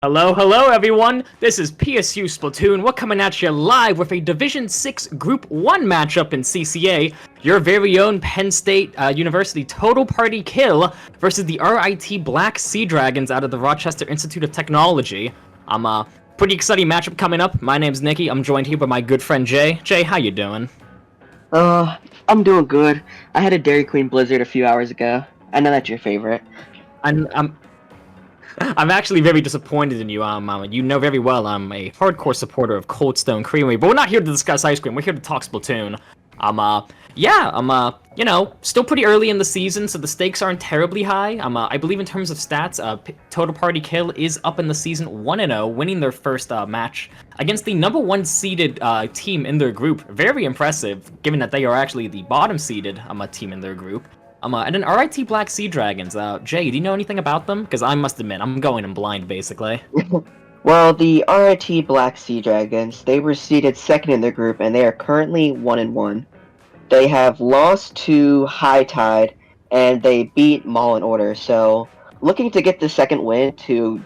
Hello, hello everyone! This is PSU Splatoon. We're coming at you live with a Division 6 Group 1 matchup in CCA. Your very own Penn State University Total Party Kill versus the RIT Black Seadragons out of the Rochester Institute of Technology. Pretty exciting matchup coming up. My name's Nikki. I'm joined here by my good friend Jay. Jay, how you doing? I'm doing good. I had a Dairy Queen Blizzard a few hours ago. I know that's your favorite. I'm actually very disappointed in you. You know very well I'm a hardcore supporter of Cold Stone Creamery, but we're not here to discuss ice cream. We're here to talk Splatoon. You know, still pretty early in the season, so the stakes aren't terribly high. I believe in terms of stats, Total Party Kill is up in the season 1-0, winning their first match against the number 1 seeded team in their group. Very impressive, given that they are actually the bottom seeded team in their group. And then RIT Black Seadragons. Jay, do you know anything about them? Because I must admit, I'm going in blind, basically. Well, the RIT Black Seadragons, they were seeded second in their group, and they are currently 1-1. They have lost to High Tide, and they beat Maul in Order, so looking to get the second win to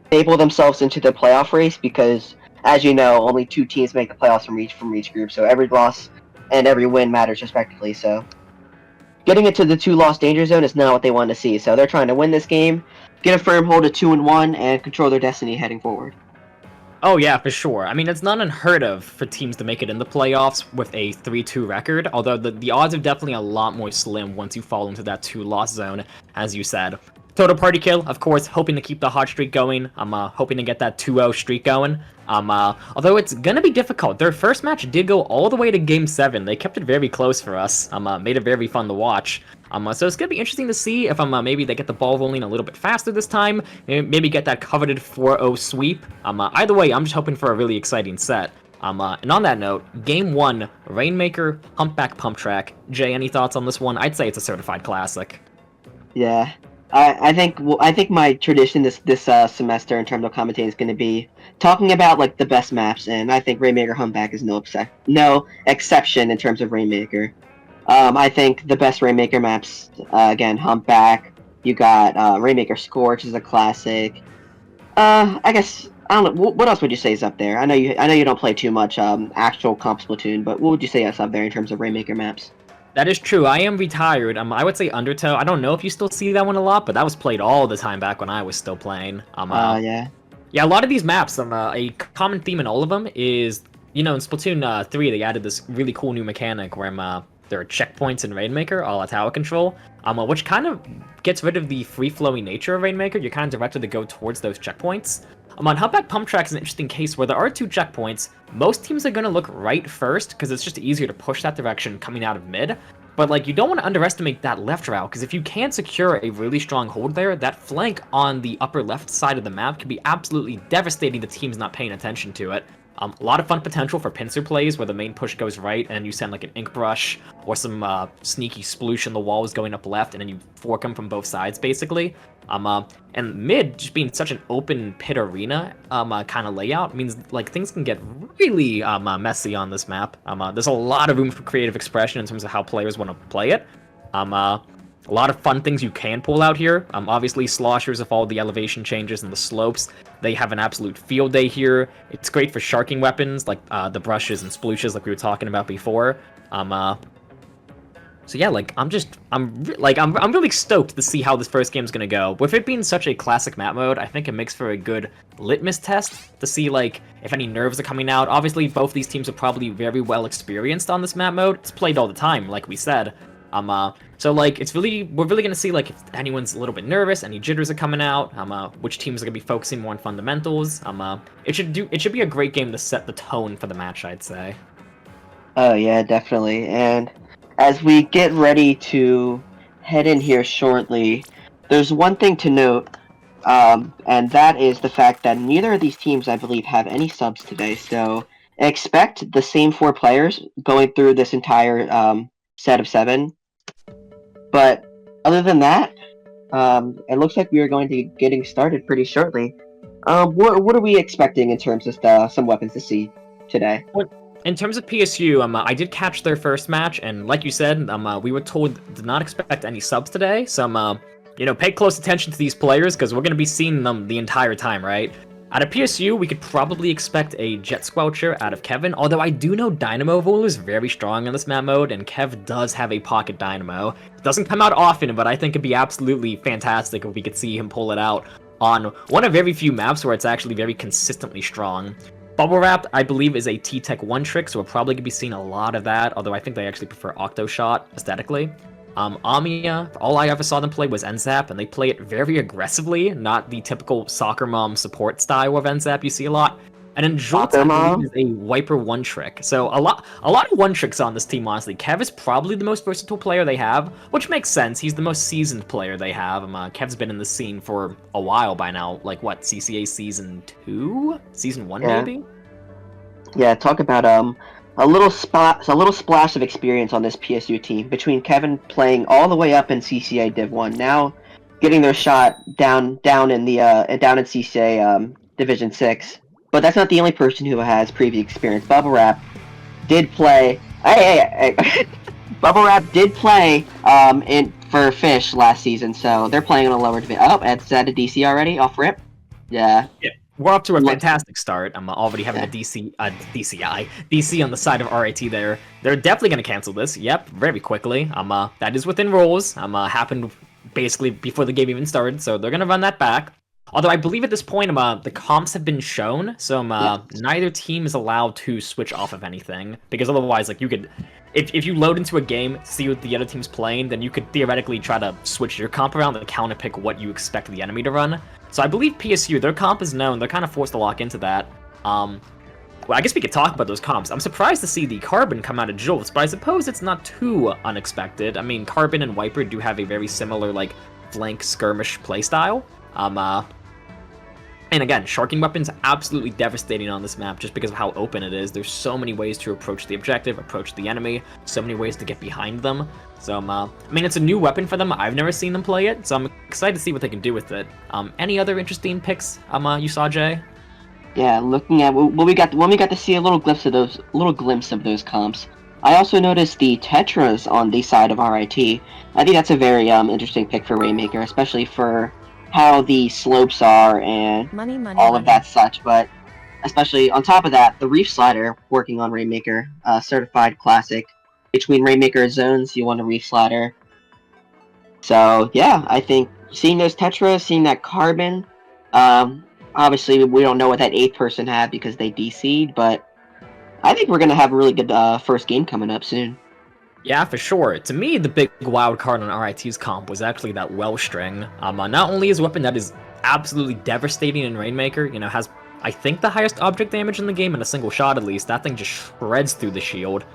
stable themselves into the playoff race, because, as you know, only 2 teams make the playoffs from each group, so every loss and every win matters respectively, so getting into the 2-loss danger zone is not what they want to see, so they're trying to win this game, get a firm hold of 2-1, and control their destiny heading forward. Oh yeah, for sure. I mean, it's not unheard of for teams to make it in the playoffs with a 3-2 record, although the odds are definitely a lot more slim once you fall into that 2-loss zone, as you said. Total Party Kill, of course, hoping to keep the hot streak going. I'm hoping to get that 2-0 streak going. Although it's gonna be difficult. Their first match did go all the way to Game 7. They kept it very close for us. Made it very fun to watch. So it's gonna be interesting to see if maybe they get the ball rolling a little bit faster this time. Maybe get that coveted 4-0 sweep. Either way, I'm just hoping for a really exciting set. And on that note, Game 1, Rainmaker, Humpback Pump Track. Jay, any thoughts on this one? I'd say it's a certified classic. Yeah, I think my tradition this semester in terms of commentating is going to be talking about like the best maps, and I think Rainmaker Humpback is no exception in terms of Rainmaker. I think the best Rainmaker maps, again, Humpback. You got Rainmaker Scorch is a classic. I guess I don't know. What else would you say is up there? I know you don't play too much actual comp Splatoon, but what would you say is up there in terms of Rainmaker maps? That is true. I am retired. I would say Undertow. I don't know if you still see that one a lot, but that was played all the time back when I was still playing. Yeah. Yeah, a lot of these maps, a common theme in all of them is, you know, in Splatoon 3, they added this really cool new mechanic where there are checkpoints in Rainmaker, a la tower control, which kind of gets rid of the free-flowing nature of Rainmaker. You're kind of directed to go towards those checkpoints. On Humpback Pump Track is an interesting case where there are 2 checkpoints. Most teams are going to look right first, because it's just easier to push that direction coming out of mid. But, like, you don't want to underestimate that left route, because if you can secure a really strong hold there, that flank on the upper left side of the map can be absolutely devastating to teams not paying attention to it. A lot of fun potential for pincer plays where the main push goes right and you send like an ink brush or some sneaky sploosh in the walls going up left and then you fork them from both sides basically. And mid just being such an open pit arena kind of layout means like things can get really messy on this map. There's a lot of room for creative expression in terms of how players want to play it. A lot of fun things you can pull out here. Obviously, sloshers with all the elevation changes and the slopes, they have an absolute field day here. It's great for sharking weapons, like the brushes and splooshes like we were talking about before. So yeah, like, I'm really stoked to see how this first game's gonna go. With it being such a classic map mode, I think it makes for a good litmus test to see, like, if any nerves are coming out. Obviously, both these teams are probably very well experienced on this map mode. It's played all the time, like we said. So like we're really gonna see like if anyone's a little bit nervous, any jitters are coming out, which teams are gonna be focusing more on fundamentals. It should be a great game to set the tone for the match, I'd say. Oh yeah, definitely. And as we get ready to head in here shortly, there's one thing to note, and that is the fact that neither of these teams, I believe, have any subs today. So expect the same 4 players going through this entire set of 7. But other than that, it looks like we are going to be getting started pretty shortly. What are we expecting in terms of some weapons to see today? In terms of PSU, I did catch their first match, and like you said, we were told to not expect any subs today. So, you know, pay close attention to these players because we're going to be seeing them the entire time, right? Out of PSU, we could probably expect a Jet Squelcher out of Kevin, although I do know Dynamo Vol is very strong in this map mode, and Kev does have a Pocket Dynamo. It doesn't come out often, but I think it'd be absolutely fantastic if we could see him pull it out on one of very few maps where it's actually very consistently strong. Bubble Wrap, I believe, is a T-Tech 1 trick, so we're probably going to be seeing a lot of that, although I think they actually prefer Octo Shot aesthetically. Amiya, all I ever saw them play was NZAP, and they play it very aggressively, not the typical soccer mom support style of NZAP you see a lot. And then Jolt, I believe, is a Wiper 1 trick. So a lot of 1 tricks on this team, honestly. Kev is probably the most versatile player they have, which makes sense. He's the most seasoned player they have. Kev's been in the scene for a while by now. Like, what, CCA Season 2? Season 1, maybe? Yeah, talk about a little splash of experience on this PSU team between Kevin playing all the way up in CCA Div 1, now getting their shot down in CCA Division 6. But that's not the only person who has previous experience. Bubble Wrap did play. Bubble Wrap did play for Fish last season, so they're playing on a lower division. Oh, Ed's at a DC already off rip. Yeah. We're up to a fantastic start. I'm already having a DC on the side of RIT there. They're definitely going to cancel this. Yep, very quickly. That is within rules. Happened basically before the game even started, so they're going to run that back. Although I believe at this point, the comps have been shown, so neither team is allowed to switch off of anything, because otherwise, like, you could, if you load into a game, see what the other team's playing, then you could theoretically try to switch your comp around and counterpick what you expect the enemy to run. So I believe PSU, their comp is known, they're kind of forced to lock into that. Well, I guess we could talk about those comps. I'm surprised to see the Carbon come out of Jolts, but I suppose it's not too unexpected. I mean, Carbon and Wiper do have a very similar, like, flank skirmish playstyle. And again, Sharking Weapon's absolutely devastating on this map just because of how open it is. There's so many ways to approach the objective, approach the enemy, so many ways to get behind them. So, I mean, it's a new weapon for them. I've never seen them play it, so I'm excited to see what they can do with it. Any other interesting picks you saw, Jay? Yeah, looking at when we got to see a little glimpse of those comps. I also noticed the Tetras on the side of RIT. I think that's a very interesting pick for Rainmaker, especially for how the slopes are and all of that such, but especially on top of that, the Reef Slider working on Rainmaker, certified classic. Between Rainmaker zones, you want a Reef Slider. So yeah, I think seeing those Tetras, seeing that Carbon, obviously we don't know what that 8th person had because they DC'd, but I think we're going to have a really good first game coming up soon. Yeah, for sure. To me, the big wild card on RIT's comp was actually that well string. Not only is a weapon that is absolutely devastating in Rainmaker, you know, has, I think, the highest object damage in the game in a single shot at least. That thing just shreds through the shield.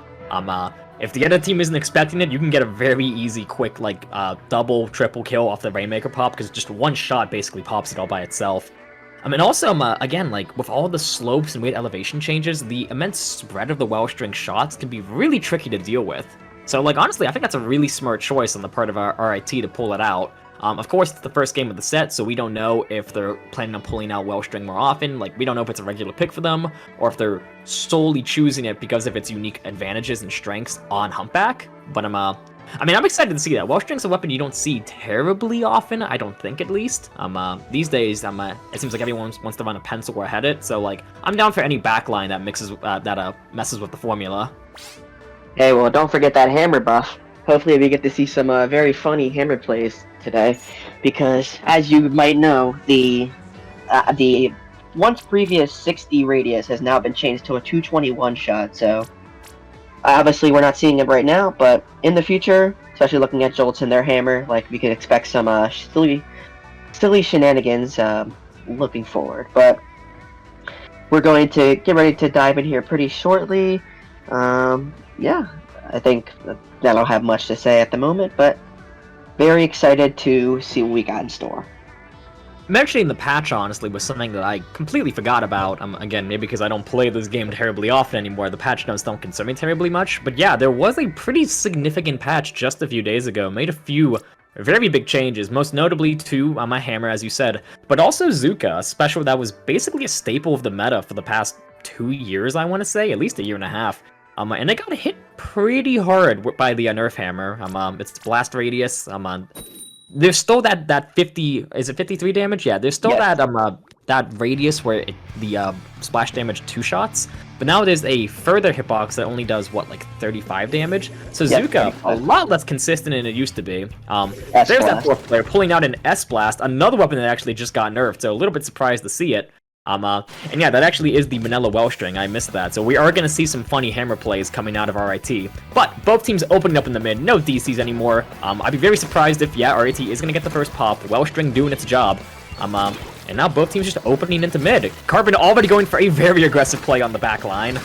If the other team isn't expecting it, you can get a very easy, quick, like, double, triple kill off the Rainmaker pop, because just one shot basically pops it all by itself. And also, again, like, with all the slopes and weight elevation changes, the immense spread of the well-string shots can be really tricky to deal with. So, like, honestly, I think that's a really smart choice on the part of our RIT to pull it out. Of course, it's the first game of the set, so we don't know if they're planning on pulling out Wellstring more often. Like, we don't know if it's a regular pick for them, or if they're solely choosing it because of its unique advantages and strengths on Humpback. But I mean, I'm excited to see that. Wellstring's a weapon you don't see terribly often, I don't think, at least. These days, it seems like everyone wants to run a pencil or head it, so, like, I'm down for any backline that messes with the formula. Hey, well, don't forget that hammer buff. Hopefully we get to see some very funny hammer plays today, because as you might know, the once previous 60 radius has now been changed to a 221 shot, so obviously we're not seeing it right now, but in the future, especially looking at Jolts and their hammer, like, we can expect some silly shenanigans looking forward. But we're going to get ready to dive in here pretty shortly. Yeah, I think I don't have much to say at the moment, but very excited to see what we got in store. Mentioning the patch, honestly, was something that I completely forgot about. Again, maybe because I don't play this game terribly often anymore, the patch notes don't concern me terribly much. But yeah, there was a pretty significant patch just a few days ago. Made a few very big changes, most notably to my hammer, as you said, but also Zuka, a special that was basically a staple of the meta for the past 2 years, I want to say, at least a year and a half. And it got hit pretty hard by the nerf hammer. Its blast radius. There's still that 50. Is it 53 damage? Yeah. There's still that that radius where the splash damage 2 shots, but now there's a further hitbox that only does, what, like 35 damage? So Yeah, Zuka, 35. a lot less consistent than it used to be. There's that S-Blast. 4th player pulling out an S-Blast, another weapon that actually just got nerfed, so a little bit surprised to see it. And yeah, that actually is the Manila Wellstring, I missed that, so we are going to see some funny hammer plays coming out of RIT. But both teams opening up in the mid, no DCs anymore. I'd be very surprised if, yeah, RIT is going to get the first pop, Wellstring doing its job. And now both teams just opening into mid. Carbon already going for a very aggressive play on the back line.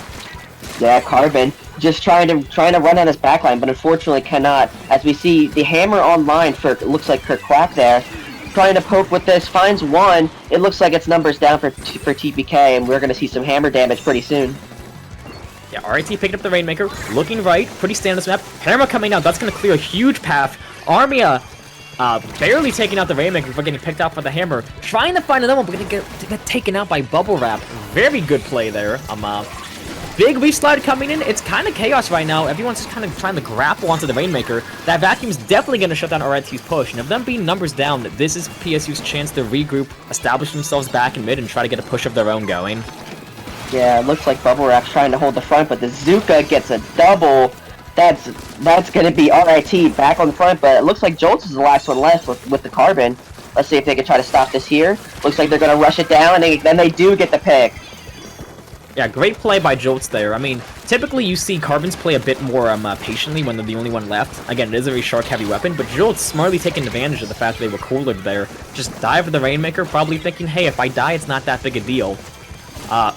Yeah, Carbon just trying to run on his backline, but unfortunately cannot. As we see the hammer online for, looks like Kirkwak there, trying to poke with this, finds one. It looks like it's numbers down for TPK, and we're going to see some hammer damage pretty soon. Yeah, RIT picking up the Rainmaker, looking right, pretty standard map. Hammer coming out, that's going to clear a huge path. Armia barely taking out the Rainmaker before getting picked out for the hammer. Trying to find another one, but gonna get taken out by Bubble Wrap. Very good play there. Big leaf slide coming in. It's kind of chaos right now. Everyone's just kind of trying to grapple onto the Rainmaker. That vacuum's definitely going to shut down RIT's push. And if them being numbers down, this is PSU's chance to regroup, establish themselves back in mid, and try to get a push of their own going. Yeah, it looks like Bubble Wrap's trying to hold the front, but the Zuka gets a double. That's going to be RIT back on the front, but it looks like Jolts is the last one left with the Carbon. Let's see if they can try to stop this here. Looks like they're going to rush it down, and then they do get the pick. Yeah, great play by Jolts there. I mean, typically you see Carbons play a bit more patiently when they're the only one left. Again, it is a very shark-heavy weapon, but Jolts smartly taking advantage of the fact that they were cornered there. Just dive for the Rainmaker, probably thinking, hey, if I die, it's not that big a deal.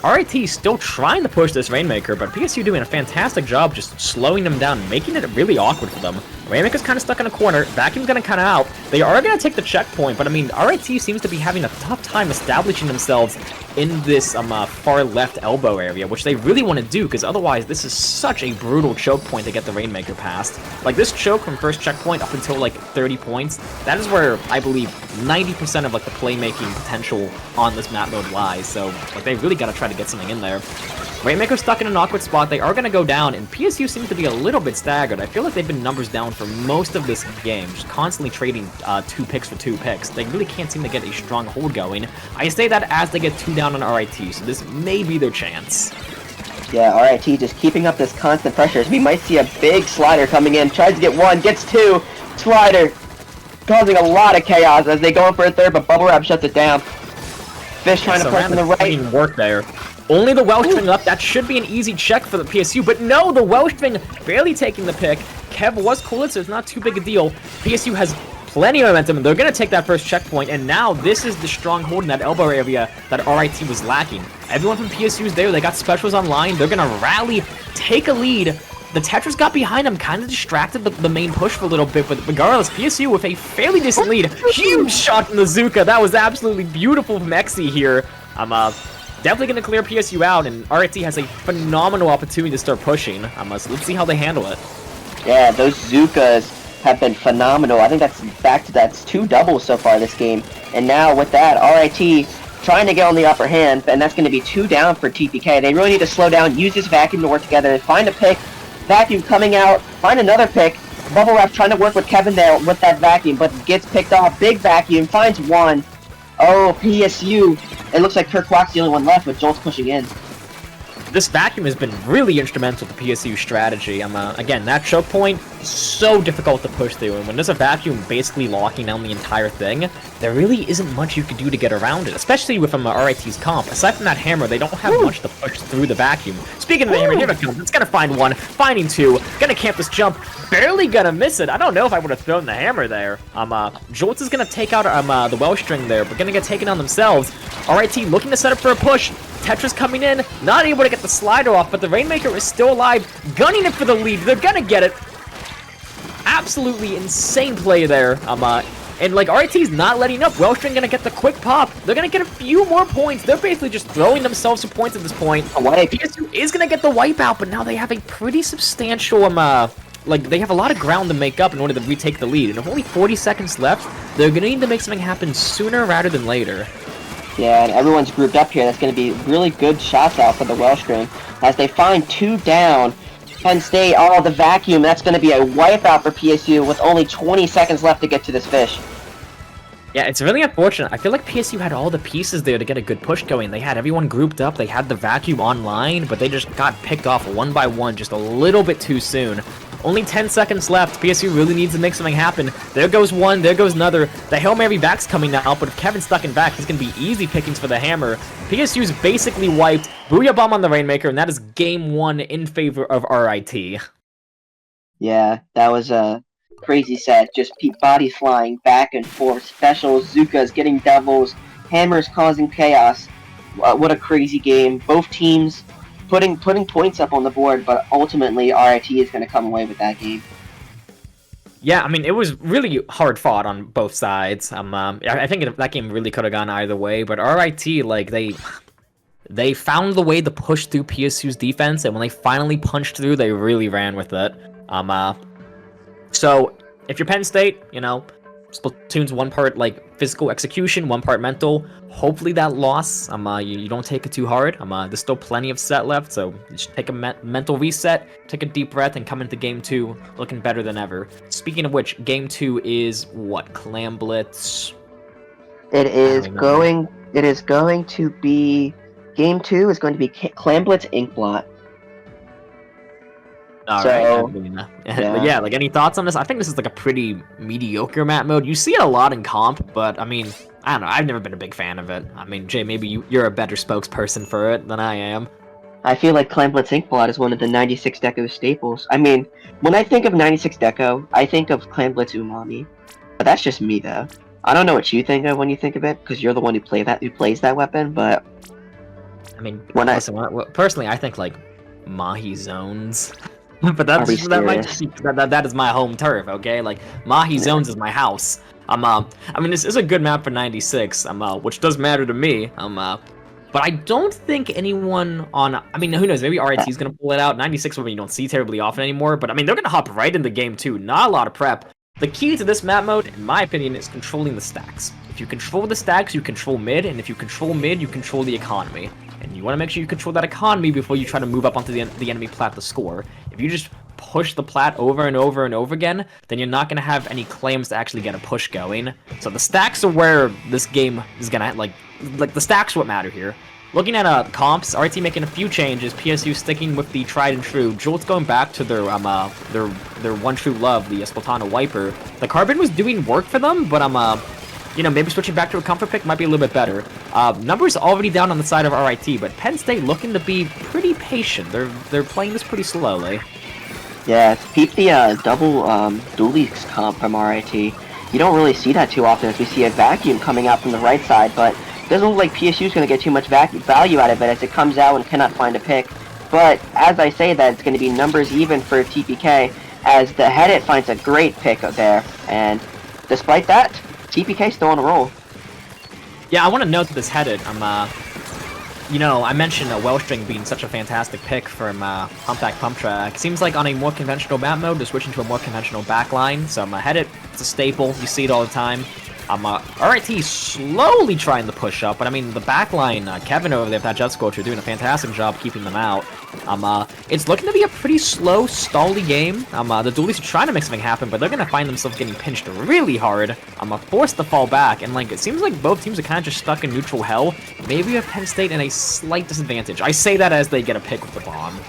RIT still trying to push this Rainmaker, but PSU doing a fantastic job just slowing them down, making it really awkward for them. Rainmaker's kind of stuck in a corner, Vacuum's going to cut out. They are going to take the checkpoint, but I mean, RIT seems to be having a tough time establishing themselves in this far left elbow area, which they really want to do, because otherwise this is such a brutal choke point to get the Rainmaker past. Like, this choke from first checkpoint up until, like, 30 points, that is where, I believe, 90% of, like, the playmaking potential on this map mode lies, so, like, they really got to try to get something in there. Rainmaker's stuck in an awkward spot, they are going to go down, and PSU seems to be a little bit staggered. I feel like they've been numbers down for most of this game, just constantly trading 2 picks for 2 picks. They really can't seem to get a strong hold going. I say that as they get 2 down on RIT, so this may be their chance. Yeah, RIT just keeping up this constant pressure. We might see a big slider coming in, tries to get 1, gets 2, slider, causing a lot of chaos as they go in for a third, but Bubble Wrap shuts it down. Fish trying to press on the right. Work there. Only the Wellstring up. That should be an easy check for the PSU, but no, the Wellstring barely taking the pick. Kev was cooled, so it's not too big a deal. PSU has plenty of momentum, and they're going to take that first checkpoint, and now this is the strong hold in that elbow area that RIT was lacking. Everyone from PSU is there. They got specials online. They're going to rally, take a lead. The Tetris got behind him, kind of distracted the main push for a little bit, but regardless, PSU with a fairly decent lead. Huge shot from the Zuka. That was absolutely beautiful from Exy here. Definitely going to clear PSU out, and RIT has a phenomenal opportunity to start pushing. So let's see how they handle it. Yeah, those Zukas have been phenomenal. I think that's 2 doubles so far this game. And now with that, RIT trying to get on the upper hand, and that's going to be 2 down for TPK. They really need to slow down, use this Vacuum to work together, and find a pick. Vacuum coming out, find another pick. Bubble Wrap trying to work with Kevin there with that Vacuum, but gets picked off. Big Vacuum, finds 1. Oh, PSU. It looks like Kirkwak's the only one left with Jolts pushing in. This Vacuum has been really instrumental to PSU's strategy. Again, that choke point, so difficult to push through, and when there's a Vacuum basically locking down the entire thing, there really isn't much you can do to get around it, especially with RIT's comp. Aside from that hammer, they don't have much to push through the Vacuum. Speaking of the hammer, here it comes. It's gonna find 1, finding 2, gonna camp this jump, barely gonna miss it. I don't know if I would have thrown the hammer there. Jolts is gonna take out the Wellstring there, but gonna get taken on themselves. RIT looking to set up for a push. Tetris coming in, not able to get the slider off, but the Rainmaker is still alive, gunning it for the lead. They're gonna get it. Absolutely insane play there. And like RIT's not letting up. Wellstring gonna get the quick pop. They're gonna get a few more points. They're basically just throwing themselves for points at this point. PSU is gonna get the wipeout, but now they have a pretty substantial like they have a lot of ground to make up in order to retake the lead. And with only 40 seconds left, they're gonna need to make something happen sooner rather than later. Yeah, and everyone's grouped up here. That's going to be really good shots out for the Wellstring. As they find 2 down, Penn State, the Vacuum, that's going to be a wipeout for PSU with only 20 seconds left to get to this fish. Yeah, it's really unfortunate. I feel like PSU had all the pieces there to get a good push going. They had everyone grouped up, they had the vacuum online, but they just got picked off one by one just a little bit too soon. Only 10 seconds left. PSU really needs to make something happen. There goes one, there goes another. The Hail Mary back's coming now, but if Kevin's stuck in back, he's going to be easy pickings for the hammer. PSU's basically wiped. Booyah Bomb on the Rainmaker, and that is game 1 in favor of RIT. Yeah, that was a crazy set. Just bodies flying back and forth. Specials, Zukas getting doubles, hammers causing chaos. What a crazy game. Both teams putting points up on the board, but ultimately RIT is going to come away with that game. Yeah, I mean, it was really hard fought on both sides. I think that game really could have gone either way, but RIT, like, they found the way to push through PSU's defense, and when they finally punched through, they really ran with it. So, if you're Penn State, you know, Splatoon's one part, like, physical execution, one part mental. Hopefully that loss, you don't take it too hard. There's still plenty of set left, so just take a mental reset, take a deep breath, and come into Game 2 looking better than ever. Speaking of which, Game 2 is, what, Clam Blitz? It is going to be... Game 2 is going to be Clam Blitz Inkblot. Alright, yeah, like, any thoughts on this? I think this is, like, a pretty mediocre map mode. You see it a lot in comp, but, I mean, I don't know, I've never been a big fan of it. I mean, Jay, maybe you're a better spokesperson for it than I am. I feel like Clam Blitz Inkblot is one of the 96 Deco staples. I mean, when I think of 96 Deco, I think of Clam Blitz Umami. But that's just me, though. I don't know what you think of when you think of it, because you're the one who plays that weapon, but... I mean, personally, I think, like, Mahi Zones... But that is my home turf, okay? Like, Mahi Zones is my house. I mean, this is a good map for 96, which does matter to me. But I don't think anyone on... I mean, who knows? Maybe RIT is going to pull it out. 96 women you don't see terribly often anymore. But, I mean, they're going to hop right into game 2. Not a lot of prep. The key to this map mode, in my opinion, is controlling the stacks. If you control the stacks, you control mid. And if you control mid, you control the economy. And you want to make sure you control that economy before you try to move up onto the enemy plat to score. If you just push the plat over and over and over again, then you're not going to have any claims to actually get a push going. So the stacks are where this game is going to, like the stacks are what matter here. Looking at comps, RT making a few changes, PSU sticking with the tried and true, Jolt's going back to their one true love, the Splatoon Wiper. The Carbon was doing work for them, but you know, maybe switching back to a comfort pick might be a little bit better. Numbers already down on the side of RIT, but Penn State looking to be pretty patient. They're playing this pretty slowly. Yeah, peep the double dualies comp from RIT. You don't really see that too often as we see a vacuum coming out from the right side, but it doesn't look like PSU is going to get too much value out of it as it comes out and cannot find a pick. But as I say that, it's going to be numbers even for TPK as the Headit finds a great pick there. And despite that, TPK still on a roll. Yeah, I want to note that this Headit, you know, I mentioned Wellstring being such a fantastic pick from Humpback Pump Track. Seems like on a more conventional map mode, they're switching to a more conventional backline. So Headit, it's a staple. You see it all the time. RIT slowly trying to push up, but I mean, the backline, Kevin over there with that Jet Scorcher doing a fantastic job keeping them out. It's looking to be a pretty slow, stally game. The dualies are trying to make something happen, but they're going to find themselves getting pinched really hard. Forced to fall back, and like, it seems like both teams are kind of just stuck in neutral hell. Maybe with Penn State in a slight disadvantage. I say that as they get a pick with the bomb.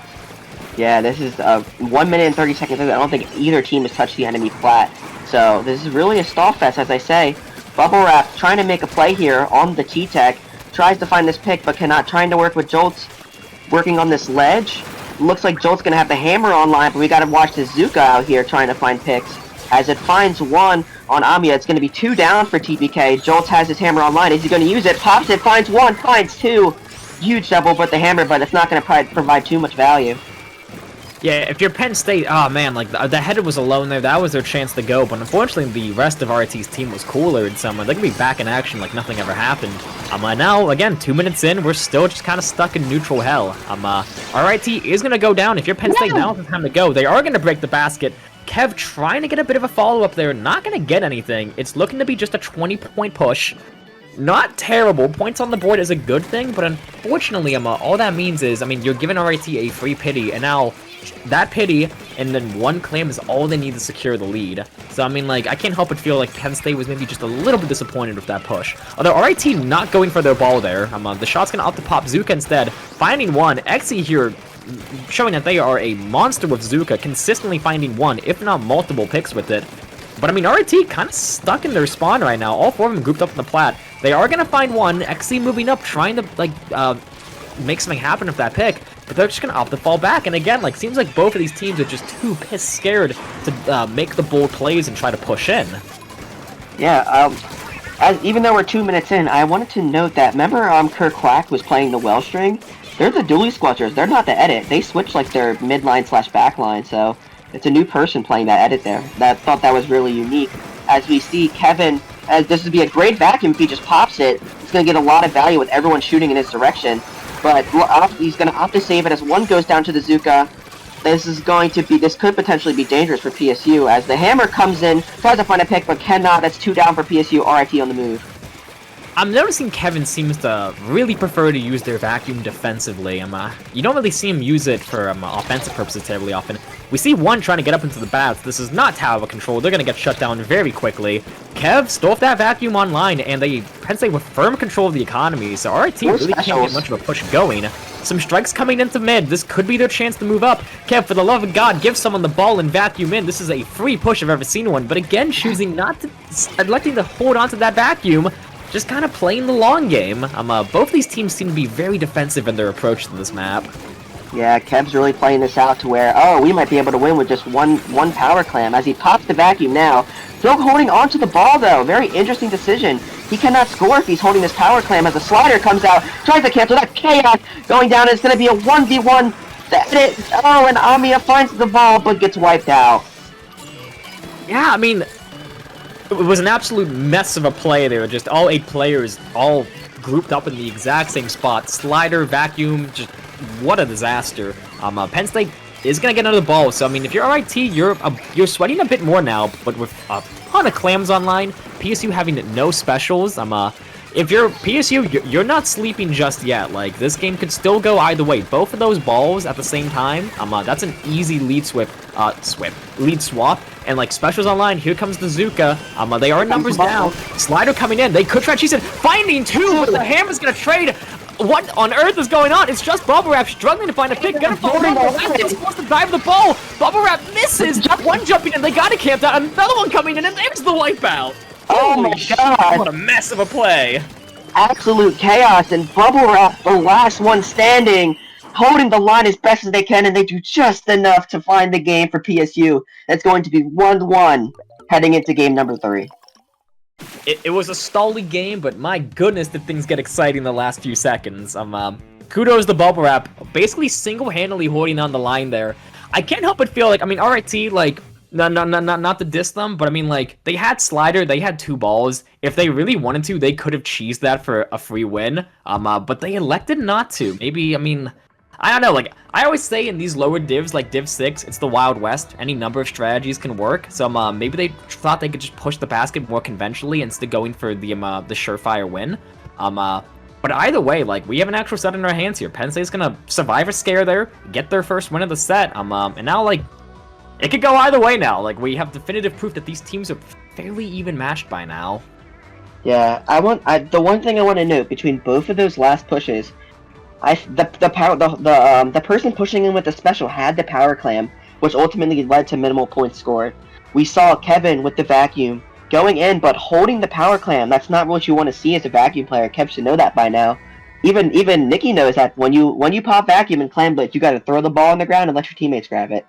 Yeah, this is 1 minute and 30 seconds. I don't think either team has touched the enemy flat. So this is really a stall fest, as I say. Bubble Wrap trying to make a play here on the T-Tech. Tries to find this pick, but cannot. Trying to work with Jolt's. Working on this ledge. Looks like Jolt's going to have the hammer online, but we got to watch this Zuka out here trying to find picks. As it finds one on Amiya, it's going to be 2 down for TPK. Jolt's has his hammer online. Is he going to use it? Pops it, finds 1, finds 2. Huge double, but the hammer, but it's not going to provide too much value. Yeah, if you're Penn State, oh man, like, the Headed was alone there, that was their chance to go, but unfortunately the rest of RIT's team was cooler in some way. They could be back in action like nothing ever happened. Now, again, 2 minutes in, we're still just kind of stuck in neutral hell. RIT is going to go down. If you're Penn State, now's the time to go. They are going to break the basket. Kev trying to get a bit of a follow-up there, not going to get anything. It's looking to be just a 20-point push. Not terrible. Points on the board is a good thing, but unfortunately, all that means is, I mean, you're giving RIT a free pity, and now that pity and then 1 clam is all they need to secure the lead. So, I mean, like, I can't help but feel like Penn State was maybe just a little bit disappointed with that push. Although RIT not going for their ball there. The shot's gonna opt to pop Zuka instead, finding 1. Xe here showing that they are a monster with Zuka, consistently finding 1, if not multiple picks with it. But I mean, RIT kind of stuck in their spawn right now. All 4 of them grouped up in the plat. They are gonna find 1. Xe moving up, trying to like make something happen with that pick, but they're just gonna opt to fall back. And again, like, seems like both of these teams are just too pissed scared to make the bold plays and try to push in. Yeah. Even though we're 2 minutes in, I wanted to note that remember Kirk Quack was playing the well string. They're the dually squelchers. They're not the edit. They switch like their midline / backline. So it's a new person playing that edit there. Thought that was really unique. As we see Kevin, as this would be a great vacuum if he just pops it. He's going to get a lot of value with everyone shooting in his direction. But he's going to opt to save it as 1 goes down to the Zuka. This could potentially be dangerous for PSU as the hammer comes in, tries to find a pick, but cannot. That's 2 down for PSU. RIT on the move. I'm noticing Kevin seems to really prefer to use their vacuum defensively. You don't really see him use it for offensive purposes terribly often. We see 1 trying to get up into the bats. This is not tower control. They're going to get shut down very quickly. Kev stole off that vacuum online, and they Penn State with firm control of the economy, so RIT really can't get much of a push going. Some strikes coming into mid. This could be their chance to move up. Kev, for the love of God, give someone the ball and vacuum in. This is a free push I've ever seen one, but again, choosing not to, electing to hold on to that vacuum. Just kind of playing the long game. Both these teams seem to be very defensive in their approach to this map. Yeah, Kev's really playing this out to where, we might be able to win with just one power clam as he pops the vacuum now. Still holding onto the ball though. Very interesting decision. He cannot score if he's holding this power clam as the slider comes out, tries to cancel that chaos going down. It's going to be a 1v1. And Amia finds the ball but gets wiped out. Yeah, I mean, it was an absolute mess of a play there. Just all 8 players all grouped up in the exact same spot. Slider, vacuum, just what a disaster. Penn State is going to get another ball. So, I mean, if you're RIT, you're sweating a bit more now. But with a ton of clams online, PSU having no specials, if you're PSU, you're not sleeping just yet. Like, this game could still go either way. Both of those balls at the same time, that's an easy lead lead swap. And like specials online, here comes the Zuka. They are numbers down. Slider coming in. They could try to cheese it. Finding 2, but the hammer's gonna trade. What on earth is going on? It's just Bubble Wrap struggling to find a pick. Gonna fall over. He's supposed to dive the ball. Bubble Wrap misses. 1 jumping in. They gotta camp out. Another one coming in, and there's the wipeout. Oh my god! What a mess of a play. Absolute chaos, and Bubble Wrap, the last one standing, holding the line as best as they can, and they do just enough to find the game for PSU. It's going to be 1-1 heading into game number 3. It was a stally game, but my goodness, did things get exciting the last few seconds. Kudos to Bubble Wrap, basically single-handedly holding on the line there. I can't help but feel like, I mean, RIT, like, not to diss them, but I mean, like, they had Slider, they had 2 balls. If they really wanted to, they could have cheesed that for a free win. But they elected not to. Maybe, I mean, I don't know, like, I always say in these lower divs, like Div 6, it's the Wild West. Any number of strategies can work. So, maybe they thought they could just push the basket more conventionally instead of going for the surefire win. But either way, like, we have an actual set in our hands here. Penn State's gonna survive a scare there, get their first win of the set. And now, like, it could go either way now. Like, we have definitive proof that these teams are fairly even matched by now. Yeah, the one thing I want to note between both of those last pushes, the person pushing in with the special had the power clam, which ultimately led to minimal points scored. We saw Kevin with the vacuum going in, but holding the power clam. That's not what you want to see as a vacuum player. Kev should know that by now. Even Nikki knows that when you pop vacuum and clam blitz, you got to throw the ball on the ground and let your teammates grab it.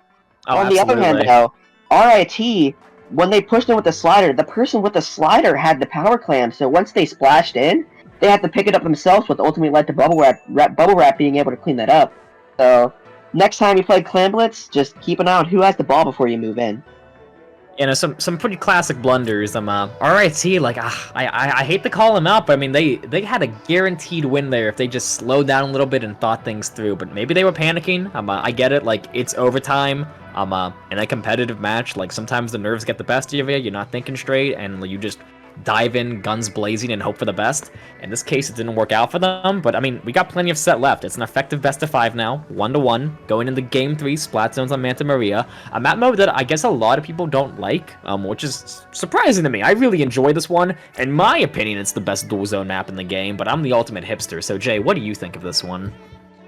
Oh, on the other hand, though, RIT, when they pushed in with the slider, the person with the slider had the power clam, so once they splashed in, they had to pick it up themselves, which ultimately led to Bubble Wrap being able to clean that up. So, next time you play Clam Blitz, just keep an eye on who has the ball before you move in. You know, some pretty classic blunders. RIT, like, I hate to call them out, but I mean, they had a guaranteed win there if they just slowed down a little bit and thought things through. But maybe they were panicking. I get it. Like, it's overtime. In a competitive match, like, sometimes the nerves get the best of you. You're not thinking straight, and you just dive in, guns blazing, and hope for the best. In this case, it didn't work out for them, but I mean, we got plenty of set left. It's an effective best of 5 now, 1-1, going into Game 3, Splat Zones on Manta Maria. A map mode that I guess a lot of people don't like, which is surprising to me. I really enjoy this one. In my opinion, it's the best dual zone map in the game, but I'm the ultimate hipster, so Jay, what do you think of this one?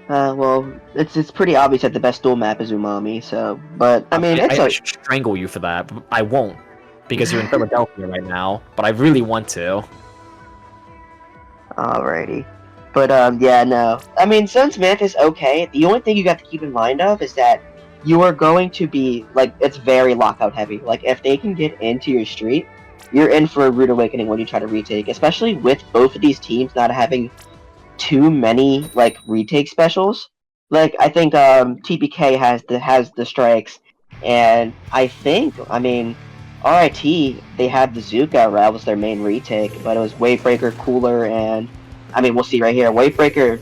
Well, it's pretty obvious that the best duel map is Umami, so, but, I mean, I should strangle you for that, but I won't, because you're in Philadelphia right now, but I really want to. Alrighty. But, yeah, no. I mean, Zones Mantis, okay, the only thing you got to keep in mind of is that you are going to be, like, it's very lockout heavy. Like, if they can get into your street, you're in for a rude awakening when you try to retake, especially with both of these teams not having too many like retake specials. Like I think TPK has the strikes, and I mean RIT they have the Zuka route was their main retake, but it was Wavebreaker, Cooler, and I mean we'll see right here Wavebreaker,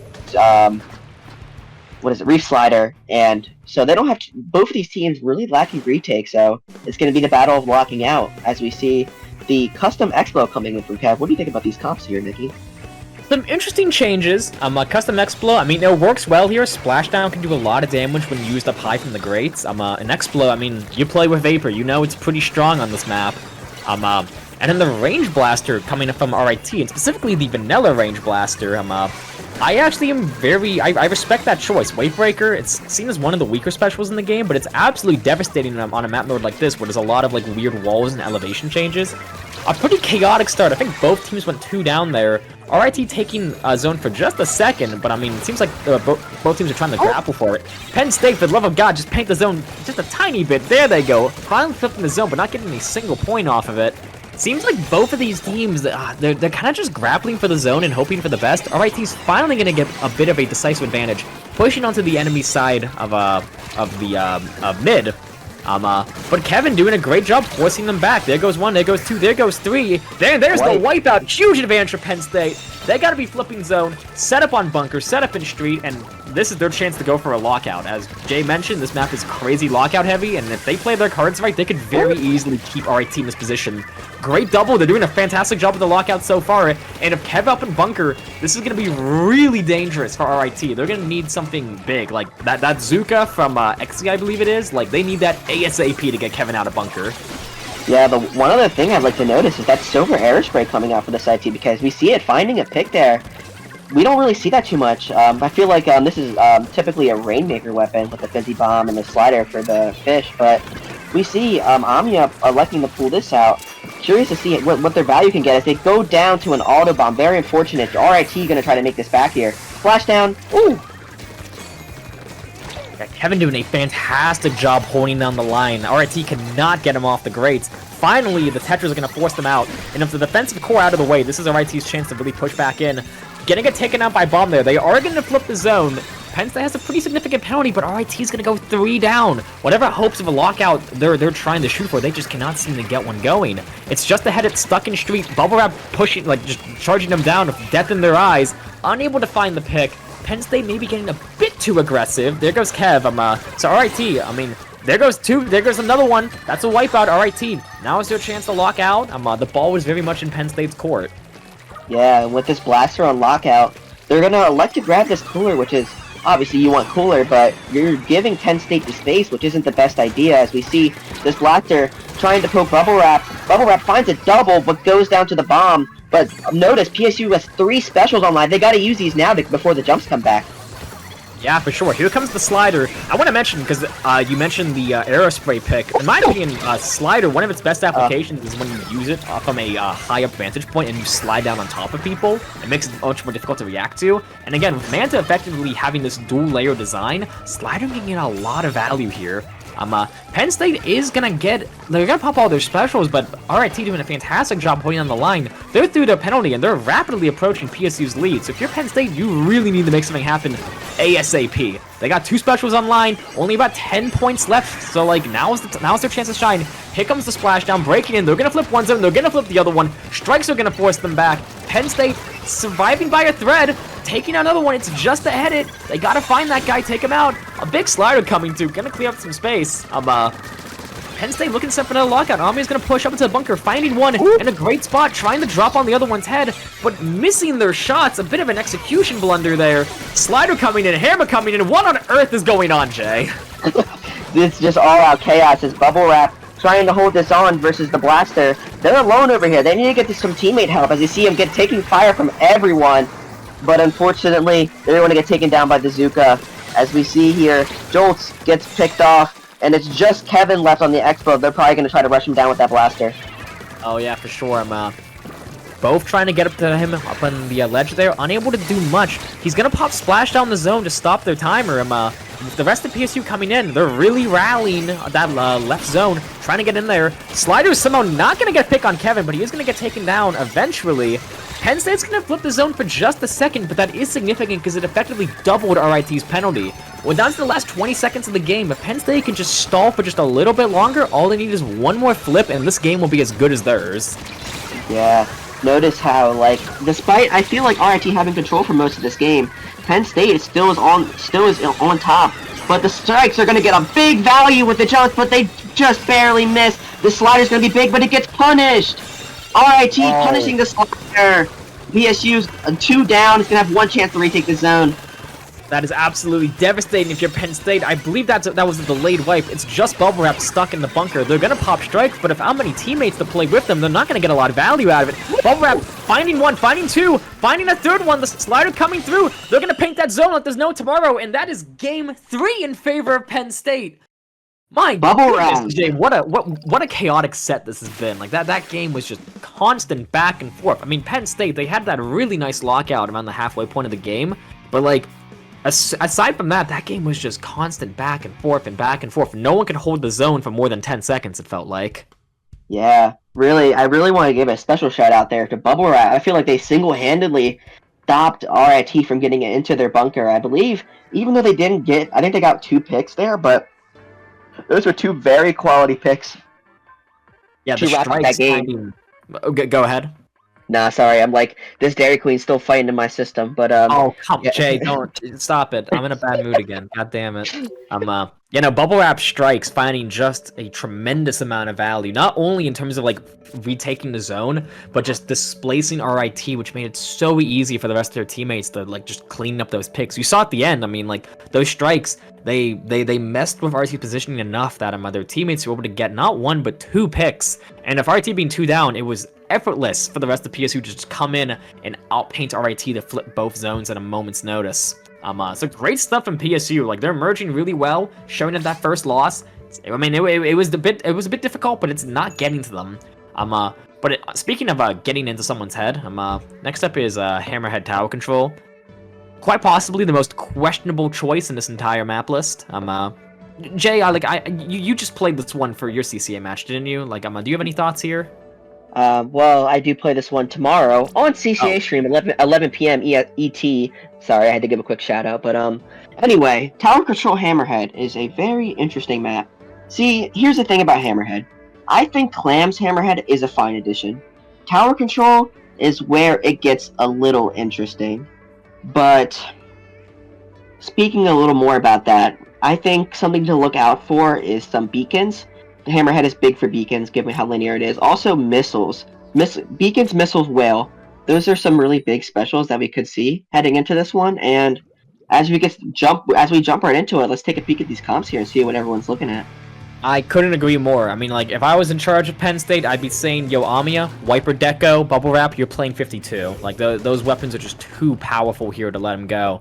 what is it, Reef Slider, and so they don't have both of these teams really lacking retake, so it's going to be the battle of locking out as we see the custom Explo coming in from Kev. What do you think about these comps here, Nikki? Some interesting changes. Custom Explo, I mean, it works well here. Splashdown can do a lot of damage when used up high from the grates. An Explo, I mean, you play with Vapor, you know it's pretty strong on this map. And then the Range Blaster coming in from RIT, and specifically the Vanilla Range Blaster, I actually am I respect that choice. Wavebreaker, it's seen as one of the weaker specials in the game, but it's absolutely devastating on a map mode like this, where there's a lot of like weird walls and elevation changes. A pretty chaotic start. I think both teams went 2 down there. RIT taking zone for just a second, but I mean, it seems like both teams are trying to grapple for it. Penn State, for the love of God, just paint the zone just a tiny bit. There they go. Finally flipping the zone, but not getting a single point off of it. Seems like both of these teams, they're kind of just grappling for the zone and hoping for the best. RIT's finally going to get a bit of a decisive advantage, pushing onto the enemy side of mid. But Kevin doing a great job forcing them back. There goes 1, there goes 2, there goes 3. There's the wipeout. Huge advantage for Penn State. They gotta be flipping zone, set up on bunker, set up in street, and this is their chance to go for a lockout. As Jay mentioned, this map is crazy lockout heavy, and if they play their cards right, they could very easily keep RIT in this position. Great double. They're doing a fantastic job with the lockout so far, and if Kev up in bunker, this is gonna be really dangerous for RIT. They're gonna need something big, like that Zuka from XC, I believe it is. Like, they need that ASAP to get Kevin out of bunker. Yeah, the one other thing I'd like to notice is that Silver Aerospray coming out for this IT, because we see it finding a pick there. We don't really see that too much. I feel like this is typically a Rainmaker weapon with the Fizzy Bomb and the Slider for the fish, but we see Amiya electing to pull this out. Curious to see what their value can get as they go down to an Auto Bomb. Very unfortunate. RIT going to try to make this back here. Flashdown. Ooh! Yeah, Kevin doing a fantastic job holding down the line. RIT cannot get him off the grates. Finally, the Tetras are going to force them out. And if the defensive core out of the way, this is RIT's chance to really push back in. Getting it taken out by Bomb there. They are going to flip the zone. Penn State has a pretty significant penalty, but RIT is going to go 3 down. Whatever hopes of a lockout they're trying to shoot for, they just cannot seem to get one going. It's just ahead, it's stuck in street. Bubble Wrap pushing, like just charging them down with death in their eyes. Unable to find the pick. Penn State maybe getting a bit too aggressive. There goes Kev. So RIT, I mean, there goes 2. There goes another one. That's a wipeout. RIT. Now is their chance to lock out. The ball was very much in Penn State's court. Yeah, with this blaster on lockout, they're going to elect to grab this Cooler, which is, obviously you want Cooler, but you're giving Penn State the space, which isn't the best idea, as we see this blaster trying to poke Bubble Wrap. Bubble Wrap finds a double, but goes down to the bomb. But notice, PSU has 3 specials online. They got to use these now before the jumps come back. Yeah, for sure. Here comes the Slider. I want to mention, because you mentioned the Aerospray pick. In my opinion, Slider, one of its best applications is when you use it from a high-up vantage point and you slide down on top of people. It makes it much more difficult to react to. And again, with Manta effectively having this dual-layer design, Slider can get a lot of value here. Penn State is gonna they're gonna pop all their specials, but RIT doing a fantastic job holding on the line. They're through their penalty, and they're rapidly approaching PSU's lead. So if you're Penn State, you really need to make something happen ASAP. They got 2 specials online, only about 10 points left, so like now's their chance to shine. Here comes the splashdown, breaking in. They're gonna flip one zone, they're gonna flip the other one. Strikes are gonna force them back. Penn State surviving by a thread, taking another one. It's just ahead it. They gotta find that guy, take him out. A big Slider coming too, gonna clear up some space. Penn State looking set for another lockout. Amiya's gonna push up into the bunker, finding one in a great spot, trying to drop on the other one's head, but missing their shots. A bit of an execution blunder there. Slider coming in, Hammer coming in. What on earth is going on, Jay? It's just all-out chaos as Bubble Wrap trying to hold this on versus the Blaster. They're alone over here. They need to get some teammate help as you see him taking fire from everyone. But unfortunately, they're going to get taken down by the Zuka. As we see here, Jolts gets picked off, and it's just Kevin left on the Expo. They're probably going to try to rush him down with that Blaster. Oh yeah, for sure. I'm both trying to get up to him up on the ledge there, unable to do much. He's gonna pop Splash down the zone to stop their timer. With the rest of PSU coming in, they're really rallying that left zone, trying to get in there. Slider is somehow not gonna get a pick on Kevin, but he is gonna get taken down eventually. Penn State's gonna flip the zone for just a second, but that is significant because it effectively doubled RIT's penalty. Well, down to the last 20 seconds of the game, if Penn State can just stall for just a little bit longer, all they need is one more flip, and this game will be as good as theirs. Yeah. Notice how, like, despite I feel like RIT having control for most of this game, Penn State still is on top. But the strikes are gonna get a big value with the jumps, but they just barely miss. The slider's gonna be big, but it gets punished. RIT punishing the slider. PSU's 2 down. It's gonna have 1 chance to retake the zone. That is absolutely devastating if you're Penn State. I believe that was a delayed wipe. It's just Bubble Wrap stuck in the bunker. They're gonna pop strikes, but if how many teammates to play with them, they're not gonna get a lot of value out of it. Bubble Wrap finding one, finding two, finding a third one. The slider coming through. They're gonna paint that zone like there's no tomorrow, and that is game 3 in favor of Penn State. My Bubble goodness, Wrap. Jay, what a chaotic set this has been. Like that game was just constant back and forth. I mean, Penn State, they had that really nice lockout around the halfway point of the game, but like, aside from that, that game was just constant back and forth and back and forth. No one could hold the zone for more than 10 seconds, it felt like. Yeah, really, I really want to give a special shout out there to Bubble Wrap. I feel like they single-handedly stopped RIT from getting into their bunker. I believe, even though they didn't get, I think they got 2 picks there, but those were 2 very quality picks. Yeah, the strikes. Go ahead. Nah, sorry, I'm like, this Dairy Queen's still fighting in my system, but oh, come yeah. Jay, don't stop it. I'm in a bad mood again. God damn it. Bubble Wrap strikes finding just a tremendous amount of value, not only in terms of like retaking the zone, but just displacing RIT, which made it so easy for the rest of their teammates to like just clean up those picks. You saw at the end, I mean, like those strikes, they messed with RIT's positioning enough that their teammates were able to get not 1 but 2 picks. And if RIT being 2 down, it was effortless for the rest of PSU to just come in and outpaint RIT to flip both zones at a moment's notice. So great stuff from PSU. Like they're emerging really well, showing that first loss. I mean, it was a bit difficult, but it's not getting to them. Speaking of getting into someone's head, next up is Hammerhead Tower Control. Quite possibly the most questionable choice in this entire map list. Jay, you just played this one for your CCA match, didn't you? Like, do you have any thoughts here? Well, I do play this one tomorrow on CCA stream, 11 p.m. ET. Sorry, I had to give a quick shout out, but anyway, Tower Control Hammerhead is a very interesting map. See, here's the thing about Hammerhead. I think Clam's Hammerhead is a fine addition. Tower Control is where it gets a little interesting. But speaking a little more about that, I think something to look out for is some beacons. The Hammerhead is big for beacons, given how linear it is. Also, missiles. Beacons, missiles, whale. Those are some really big specials that we could see heading into this one. And as we jump right into it, let's take a peek at these comps here and see what everyone's looking at. I couldn't agree more. I mean, like, if I was in charge of Penn State, I'd be saying, yo, Amiya, Wiper Deco, Bubble Wrap, you're playing 52. Like, those weapons are just too powerful here to let them go.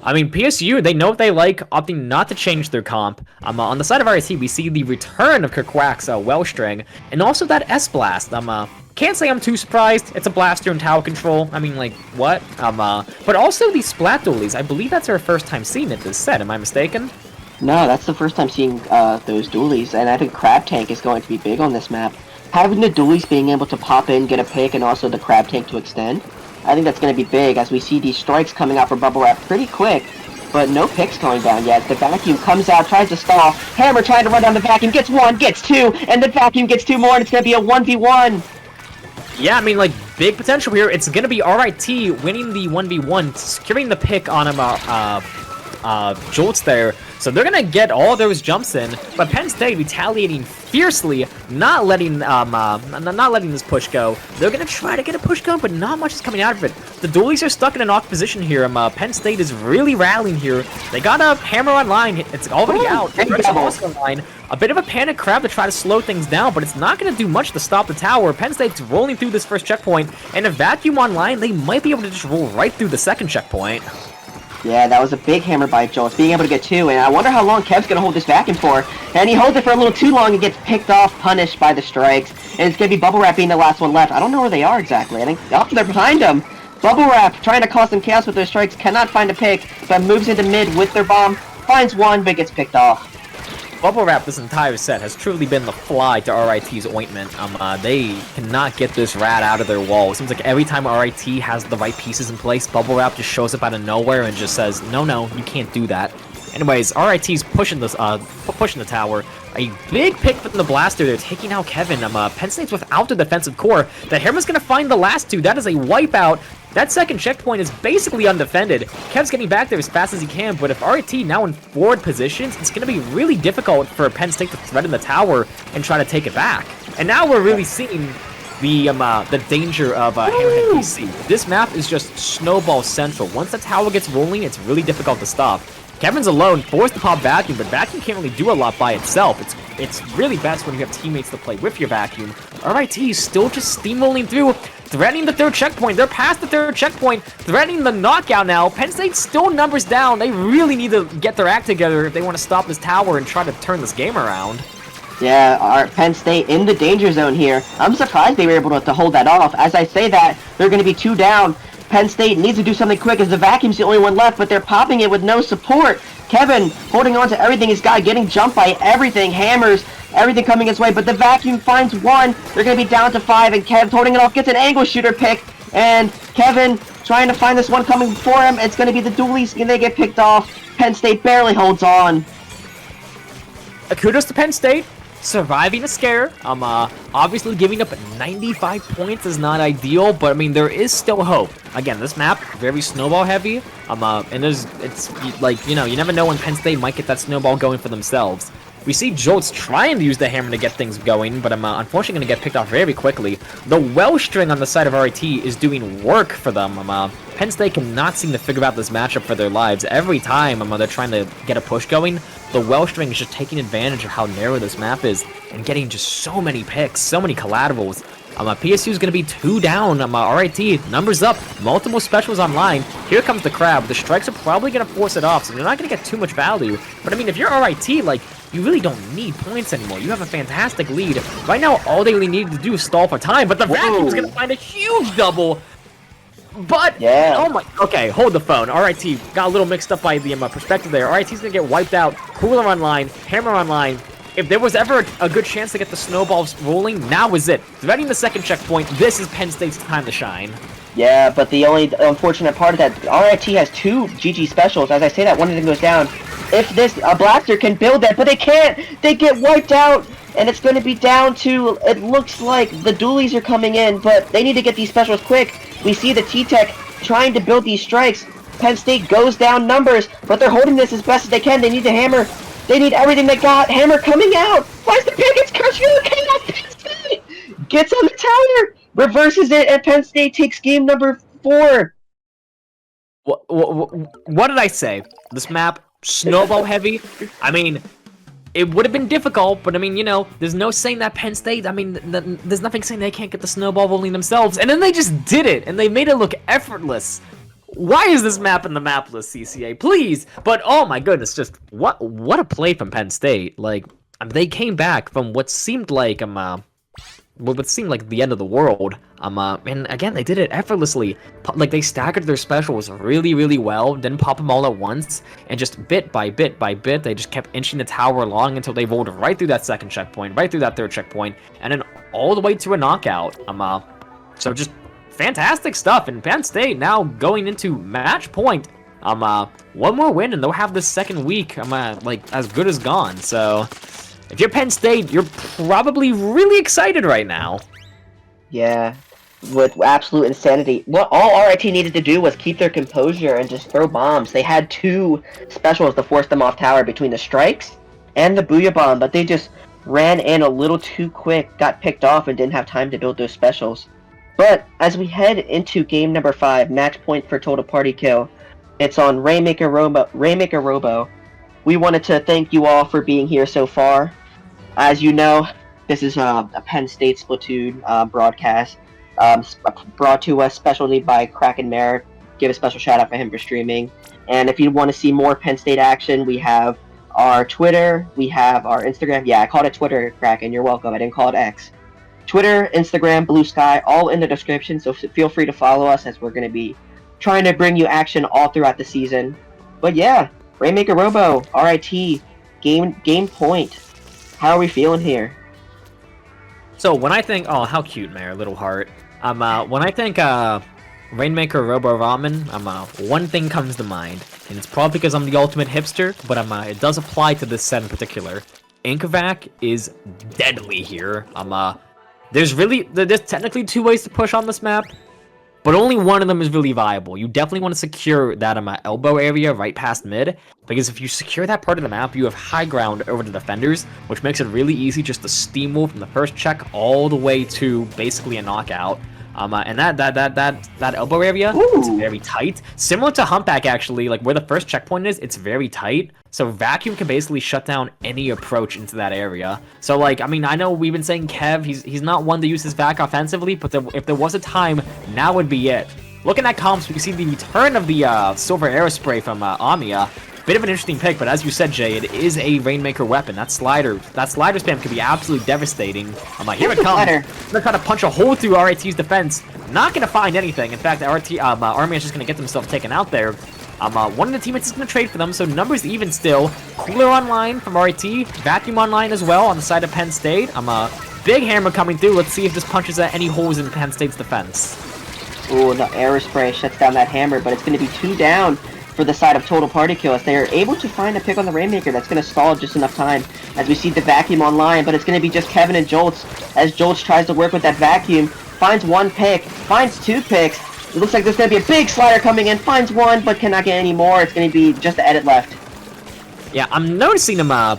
I mean, PSU, they know what they like, opting not to change their comp. On the side of RIT, we see the return of Kirkwak's Wellstring, and also that S-Blast. Can't say I'm too surprised. It's a blaster and tower control. I mean, like, what? But also the Splat Dualies. I believe that's our first time seeing it this set. Am I mistaken? No, that's the first time seeing those dualies, and I think Crab Tank is going to be big on this map. Having the dualies being able to pop in, get a pick, and also the Crab Tank to extend, I think that's going to be big as we see these strikes coming out for Bubble Wrap pretty quick, but no picks going down yet. The Vacuum comes out, tries to stall. Hammer trying to run down the Vacuum, gets 1, gets 2, and the Vacuum gets 2 more, and it's going to be a 1v1. Yeah, I mean, like, big potential here. It's going to be RIT winning the 1v1, securing the pick on him, jolts there, so they're gonna get all those jumps in. But Penn State retaliating fiercely, not letting this push go. They're gonna try to get a push going, but not much is coming out of it. The dualies are stuck in an off position here. Penn State is really rallying here. They got a hammer online. It's already out. Also online. A bit of a panic crab to try to slow things down, but it's not going to do much to stop the tower. Penn State's rolling through this first checkpoint, and a vacuum online, they might be able to just roll right through the second checkpoint. Yeah, that was a big hammer by Jolts, being able to get 2, and I wonder how long Kev's going to hold this vacuum for. And he holds it for a little too long and gets picked off, punished by the strikes. And it's going to be Bubble Wrap being the last one left. I don't know where they are exactly. I think they're behind him. Bubble Wrap trying to cause some chaos with their strikes, cannot find a pick, but moves into mid with their bomb, finds one, but gets picked off. Bubble Wrap this entire set has truly been the fly to RIT's ointment. They cannot get this rat out of their wall. It seems like every time RIT has the right pieces in place, Bubble Wrap just shows up out of nowhere and just says, no, you can't do that. Anyways, RIT's pushing this, pushing the tower. A big pick from the blaster. They're taking out Kevin. Penn State's without the defensive core. The Hammer's gonna find the last 2. That is a wipeout. That second checkpoint is basically undefended. Kev's getting back there as fast as he can, but if RIT now in forward positions, it's going to be really difficult for Penn State to threaten the tower and try to take it back. And now we're really seeing the danger of Hammerhead PC. This map is just snowball central. Once the tower gets rolling, it's really difficult to stop. Kevin's alone, forced to pop Vacuum, but Vacuum can't really do a lot by itself. It's really best when you have teammates to play with your Vacuum. RIT is still just steamrolling through, threatening the third checkpoint. They're past the third checkpoint, threatening the knockout now. Penn State still numbers down. They really need to get their act together if they want to stop this tower and try to turn this game around. Yeah, Penn State in the danger zone here. I'm surprised they were able to hold that off. As I say that, they're going to be 2 down. Penn State needs to do something quick as the Vacuum's the only one left, but they're popping it with no support. Kevin holding on to everything he's got, getting jumped by everything, hammers, everything coming his way, but the Vacuum finds 1. They're going to be down to 5, and Kev holding it off, gets an angle shooter pick, and Kevin trying to find this one coming for him. It's going to be the dualies, and they get picked off. Penn State barely holds on. Kudos to Penn State. Surviving a scare. Obviously giving up 95 points is not ideal, but I mean there is still hope. Again, this map very snowball heavy. And it's like, you know, you never know when Penn State might get that snowball going for themselves. We see Jolts trying to use the hammer to get things going, but I'm unfortunately going to get picked off very quickly. The well string on the side of RIT is doing work for them. Penn State cannot seem to figure out this matchup for their lives. Every time they're trying to get a push going, the well string is just taking advantage of how narrow this map is and getting just so many picks, so many collaterals. PSU is going to be 2 down. RIT, numbers up, multiple specials online. Here comes the crab. The strikes are probably going to force it off, so they're not going to get too much value. But I mean, if you're RIT, like, you really don't need points anymore. You have a fantastic lead. Right now, all they really need to do is stall for time, but the Vacuum's going to find a huge double. But, yeah. Oh my, okay, hold the phone. RIT got a little mixed up by the perspective there. RIT's going to get wiped out. Cooler online, hammer online. If there was ever a good chance to get the snowballs rolling, now is it. Threading the second checkpoint, this is Penn State's time to shine. Yeah, but the only unfortunate part of that, RIT has 2 GG specials. As I say that, one of them goes down. If this blaster can build that, but they can't. They get wiped out, and it's going to be down to, it looks like the dualies are coming in, but they need to get these specials quick. We see the T-Tech trying to build these strikes. Penn State goes down numbers, but they're holding this as best as they can. They need the hammer. They need everything they got. Hammer coming out. Finds the pick. It's crushing the chaos. Penn State gets on the tower, reverses it, and Penn State takes game number 4. What did I say? This map, snowball heavy. I mean, it would have been difficult, but I mean, you know, there's no saying that Penn State, I mean, there's nothing saying they can't get the snowball rolling themselves. And then they just did it, and they made it look effortless. Why is this map in the map list, CCA? Please! But oh my goodness, just what a play from Penn State. Like, they came back from what seemed like what seemed like the end of the world. And again, they did it effortlessly. Like, they staggered their specials really, really well, didn't pop them all at once, and just bit by bit by bit, they just kept inching the tower along until they rolled right through that second checkpoint, right through that third checkpoint, and then all the way to a knockout. So just fantastic stuff, and Penn State now going into match point. One more win and they'll have the second week like as good as gone. So if you're Penn State, you're probably really excited right now. Yeah, with absolute insanity. What all RIT needed to do was keep their composure and just throw bombs. They had 2 specials to force them off tower between the strikes and the Booyah Bomb, but they just ran in a little too quick, got picked off, and didn't have time to build those specials. But as we head into game number 5, match point for total party kill, it's on Rainmaker Robo. We wanted to thank you all for being here so far. As you know, this is a Penn State Splatoon broadcast, brought to us specially by Kraken Merrick. Give a special shout out for him for streaming. And if you want to see more Penn State action, we have our Twitter, we have our Instagram. Yeah, I called it Twitter, Kraken. You're welcome. I didn't call it X. Twitter, Instagram, Blue Sky, all in the description. So feel free to follow us as we're going to be trying to bring you action all throughout the season. But yeah, Rainmaker Robo, RIT, game point. How are we feeling here? So when I think, oh, how cute, Mayor, little heart. When I think Rainmaker Robo Ramen, one thing comes to mind, and it's probably because I'm the ultimate hipster, but it does apply to this set in particular. Anchorvac is deadly here. There's technically 2 ways to push on this map, but only one of them is really viable. You definitely want to secure that elbow area right past mid, because if you secure that part of the map, you have high ground over the defenders, which makes it really easy just to steamroll from the first check all the way to basically a knockout. And that elbow area, it's very tight. Similar to Humpback, actually, like where the first checkpoint is, it's very tight. So Vacuum can basically shut down any approach into that area. So, like, I mean, I know we've been saying Kev, he's not one to use his Vac offensively, but if there was a time, now would be it. Looking at comps, we see the return of the Silver Aerospray from Amiya. Bit of an interesting pick, but as you said, Jay, it is a Rainmaker weapon. That slider spam can be absolutely devastating. Here it comes. They're trying to punch a hole through RIT's defense. Not going to find anything. In fact, Army is just going to get themselves taken out there. One of the teammates is going to trade for them, so numbers even still. Cooler online from RIT. Vacuum online as well on the side of Penn State. Big hammer coming through. Let's see if this punches at any holes in Penn State's defense. Ooh, the Aerospray shuts down that hammer, but it's going to be 2 down for the side of total party kill as they are able to find a pick on the Rainmaker that's going to stall just enough time as we see the Vacuum online, but it's going to be just Kevin and Jolts as Jolts tries to work with that Vacuum, finds 1 pick, finds 2 picks. It looks like there's going to be a big slider coming in, finds 1 but cannot get any more. It's going to be just the edit left. Yeah, I'm noticing them, I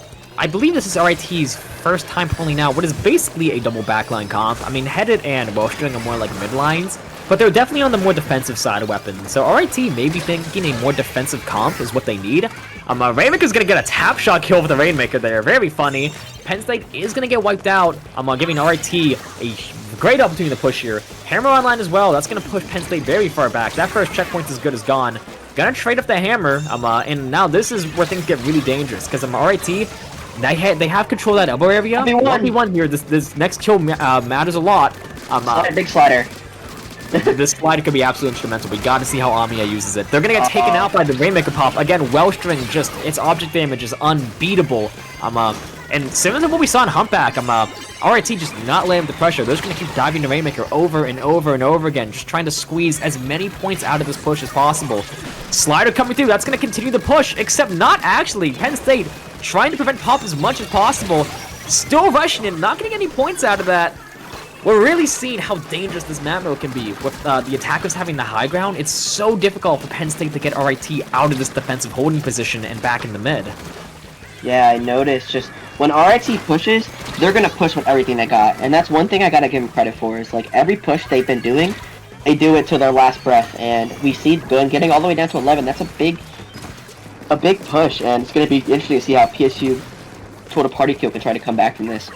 believe this is RIT's first time pulling out what is basically a double backline comp. I mean, Headed and Bowstring are more like mid lines, but they're definitely on the more defensive side of weapons. So RIT may be thinking a more defensive comp is what they need. Rainmaker's gonna get a tap shot kill with the Rainmaker there. Very funny. Penn State is gonna get wiped out. Giving RIT a great opportunity to push here. Hammer online as well. That's gonna push Penn State very far back. That first checkpoint's as good as gone. Gonna trade up the hammer. And now this is where things get really dangerous because RIT. They have control of that elbow area. 1v1 here. This next kill matters a lot. Big slider. This slider could be absolutely instrumental. We got to see how Amiya uses it. They're gonna get taken out by the Rainmaker pop again. Wellstring, just its object damage is unbeatable. And similar to what we saw in Humpback, RIT just not laying the pressure. They're just gonna keep diving the Rainmaker over and over and over again, just trying to squeeze as many points out of this push as possible. Slider coming through. That's gonna continue the push, except not actually. Penn State trying to prevent pop as much as possible. Still rushing in, not getting any points out of that. We're really seeing how dangerous this map mode can be. With the attackers having the high ground, it's so difficult for Penn State to get RIT out of this defensive holding position and back in the mid. Yeah, I noticed just when RIT pushes, they're going to push with everything they got. And that's one thing I got to give them credit for is like every push they've been doing, they do it to their last breath. And we see Gun getting all the way down to 11. That's a big push. And it's going to be interesting to see how PSU Total Party Kill can try to come back from this.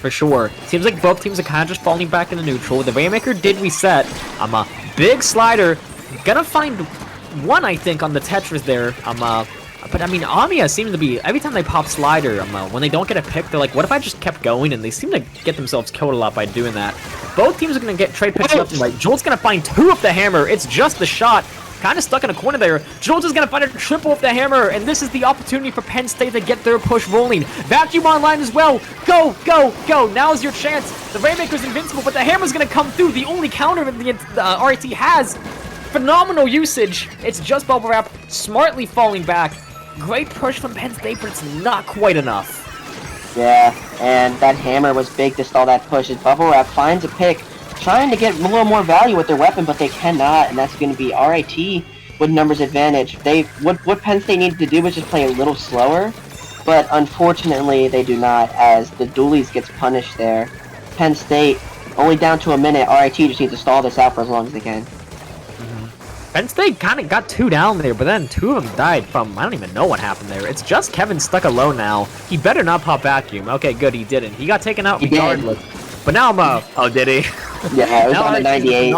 For sure. Seems like both teams are kind of just falling back into neutral. The Rainmaker did reset. A big slider. Gonna find 1, I think, on the Tetris there. But I mean, Amiya seems to be, every time they pop slider, when they don't get a pick, they're like, what if I just kept going? And they seem to get themselves killed a lot by doing that. Both teams are gonna get trade picks left and right. Jolt's gonna find 2 of the hammer. It's just the shot. Kind of stuck in a corner there. Jones is going to find a triple with the hammer, and this is the opportunity for Penn State to get their push rolling. Vacuum online as well. Go, go, go. Now's your chance. The Rainmaker's invincible, but the hammer's going to come through. The only counter that the RIT has. Phenomenal usage. It's just Bubble Wrap smartly falling back. Great push from Penn State, but it's not quite enough. Yeah, and that hammer was big to stall that push. As Bubble Wrap finds a pick, trying to get a little more value with their weapon, but they cannot, and that's going to be RIT with numbers advantage. What Penn State needed to do was just play a little slower, but unfortunately they do not, as the dualies gets punished there. Penn State only down to a minute. RIT just needs to stall this out for as long as they can. Penn State kind of got 2 down there, but then 2 of them died from, I don't even know what happened there. It's just Kevin stuck alone now. He better not pop vacuum. Okay, good, he didn't. He got taken out regardless. But now I'm, oh, did he? Yeah, it was on the 98.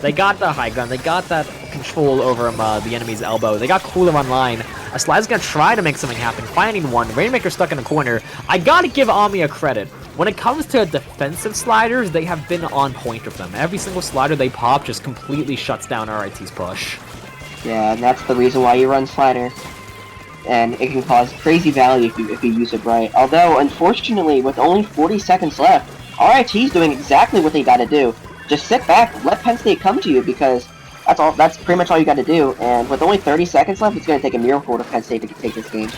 They got the high ground. They got that control over the enemy's elbow. They got Cooler online. Sly's gonna try to make something happen, finding one. Rainmaker stuck in a corner. I gotta give Ami a credit. When it comes to defensive sliders, they have been on point with them. Every single slider they pop just completely shuts down RIT's push. Yeah, and that's the reason why you run slider. And it can cause crazy value if you use it right. Although, unfortunately, with only 40 seconds left, RIT's doing exactly what they gotta do. Just sit back, let Penn State come to you, because that's pretty much all you gotta do. And with only 30 seconds left, it's gonna take a miracle to Penn State to take this game.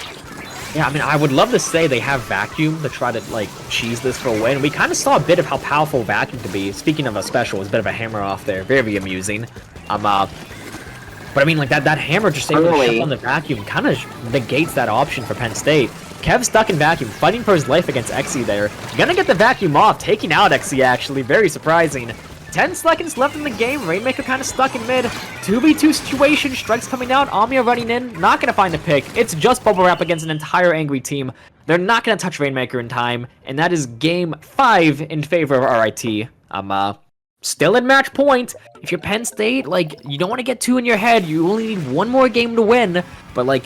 Yeah, I mean, I would love to say they have Vacuum to try to, like, cheese this for a win. We kind of saw a bit of how powerful Vacuum could be. Speaking of a special, it's a bit of a hammer off there. Very amusing. But I mean, like, that hammer just able to shut on the Vacuum kind of negates that option for Penn State. Kev stuck in Vacuum, fighting for his life against Xe there. Gonna get the Vacuum off, taking out Xe, actually. Very surprising. 10 seconds left in the game. Rainmaker kind of stuck in mid. 2v2 situation. Strikes coming out. Amia running in. Not going to find a pick. It's just Bubble Wrap against an entire angry team. They're not going to touch Rainmaker in time. And that is game 5 in favor of RIT. Still in match point. If you're Penn State, like, you don't want to get too in your head. You only need one more game to win. But, like,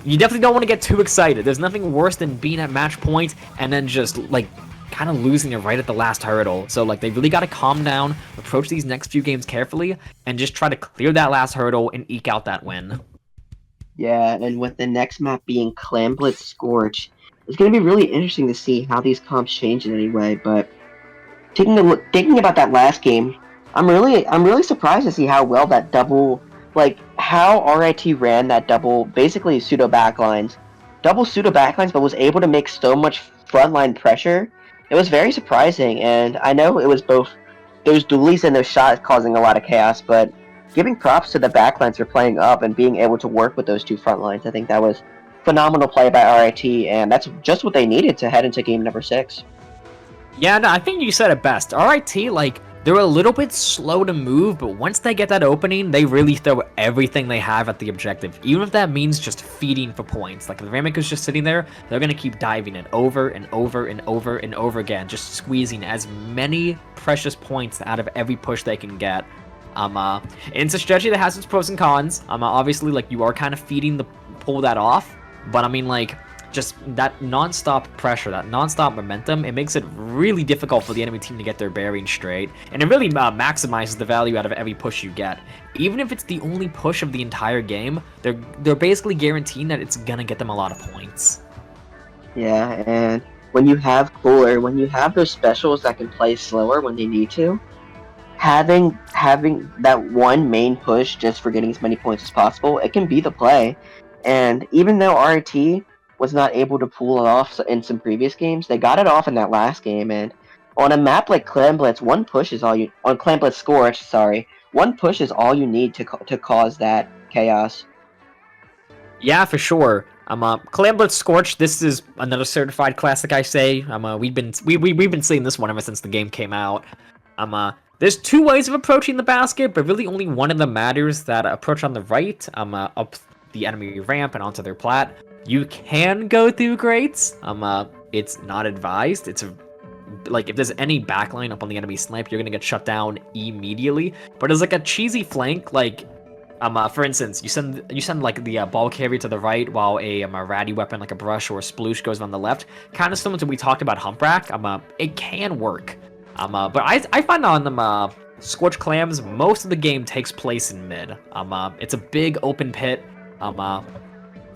you definitely don't want to get too excited. There's nothing worse than being at match point and then just, like, kind of losing it right at the last hurdle. So, like, they really got to calm down, approach these next few games carefully, and just try to clear that last hurdle and eke out that win. Yeah, and with the next map being Clamblet Scorch, it's going to be really interesting to see how these comps change in any way. But thinking about that last game, I'm really surprised to see how well that double, like, how RIT ran that double, basically pseudo backlines, but was able to make so much frontline pressure. It was very surprising, and I know it was both those dualies and those shots causing a lot of chaos, but giving props to the backlines for playing up and being able to work with those two front lines, I think that was phenomenal play by RIT, and that's just what they needed to head into game number 6. Yeah, no, I think you said it best. RIT, like, they're a little bit slow to move, but once they get that opening, they really throw everything they have at the objective, even if that means just feeding for points. Like, if the Rainmaker's just sitting there, they're going to keep diving it over and over and over and over again, just squeezing as many precious points out of every push they can get. It's a strategy that has its pros and cons. Obviously, like, you are kind of pull that off, but I mean, like, just that non-stop pressure, that non-stop momentum, it makes it really difficult for the enemy team to get their bearing straight, and it really maximizes the value out of every push you get. Even if it's the only push of the entire game, they're basically guaranteeing that it's gonna get them a lot of points. Yeah, and when you have Cooler, when you have those specials that can play slower when they need to, having that one main push just for getting as many points as possible, it can be the play. And even though RIT was not able to pull it off in some previous games, they got it off in that last game. And on a map like Clamblet's, one push is all you on Clamblet's Scorch, sorry, one push is all you need to cause that chaos. Yeah, for sure. Clamblet Scorch. This is another certified classic, I say. We've been seeing this one ever since the game came out. There's 2 ways of approaching the basket, but really only one of them matters. That approach on the right, up the enemy ramp and onto their plat. You can go through grates. It's not advised. It's like, if there's any backline up on the enemy snipe, you're gonna get shut down immediately. But it's like a cheesy flank, like, for instance, you send like the ball carrier to the right while a ratty weapon like a brush or a sploosh goes on the left. Kind of similar to we talked about hump rack. It can work. But I find on them Scorch Clams, most of the game takes place in mid. It's a big open pit.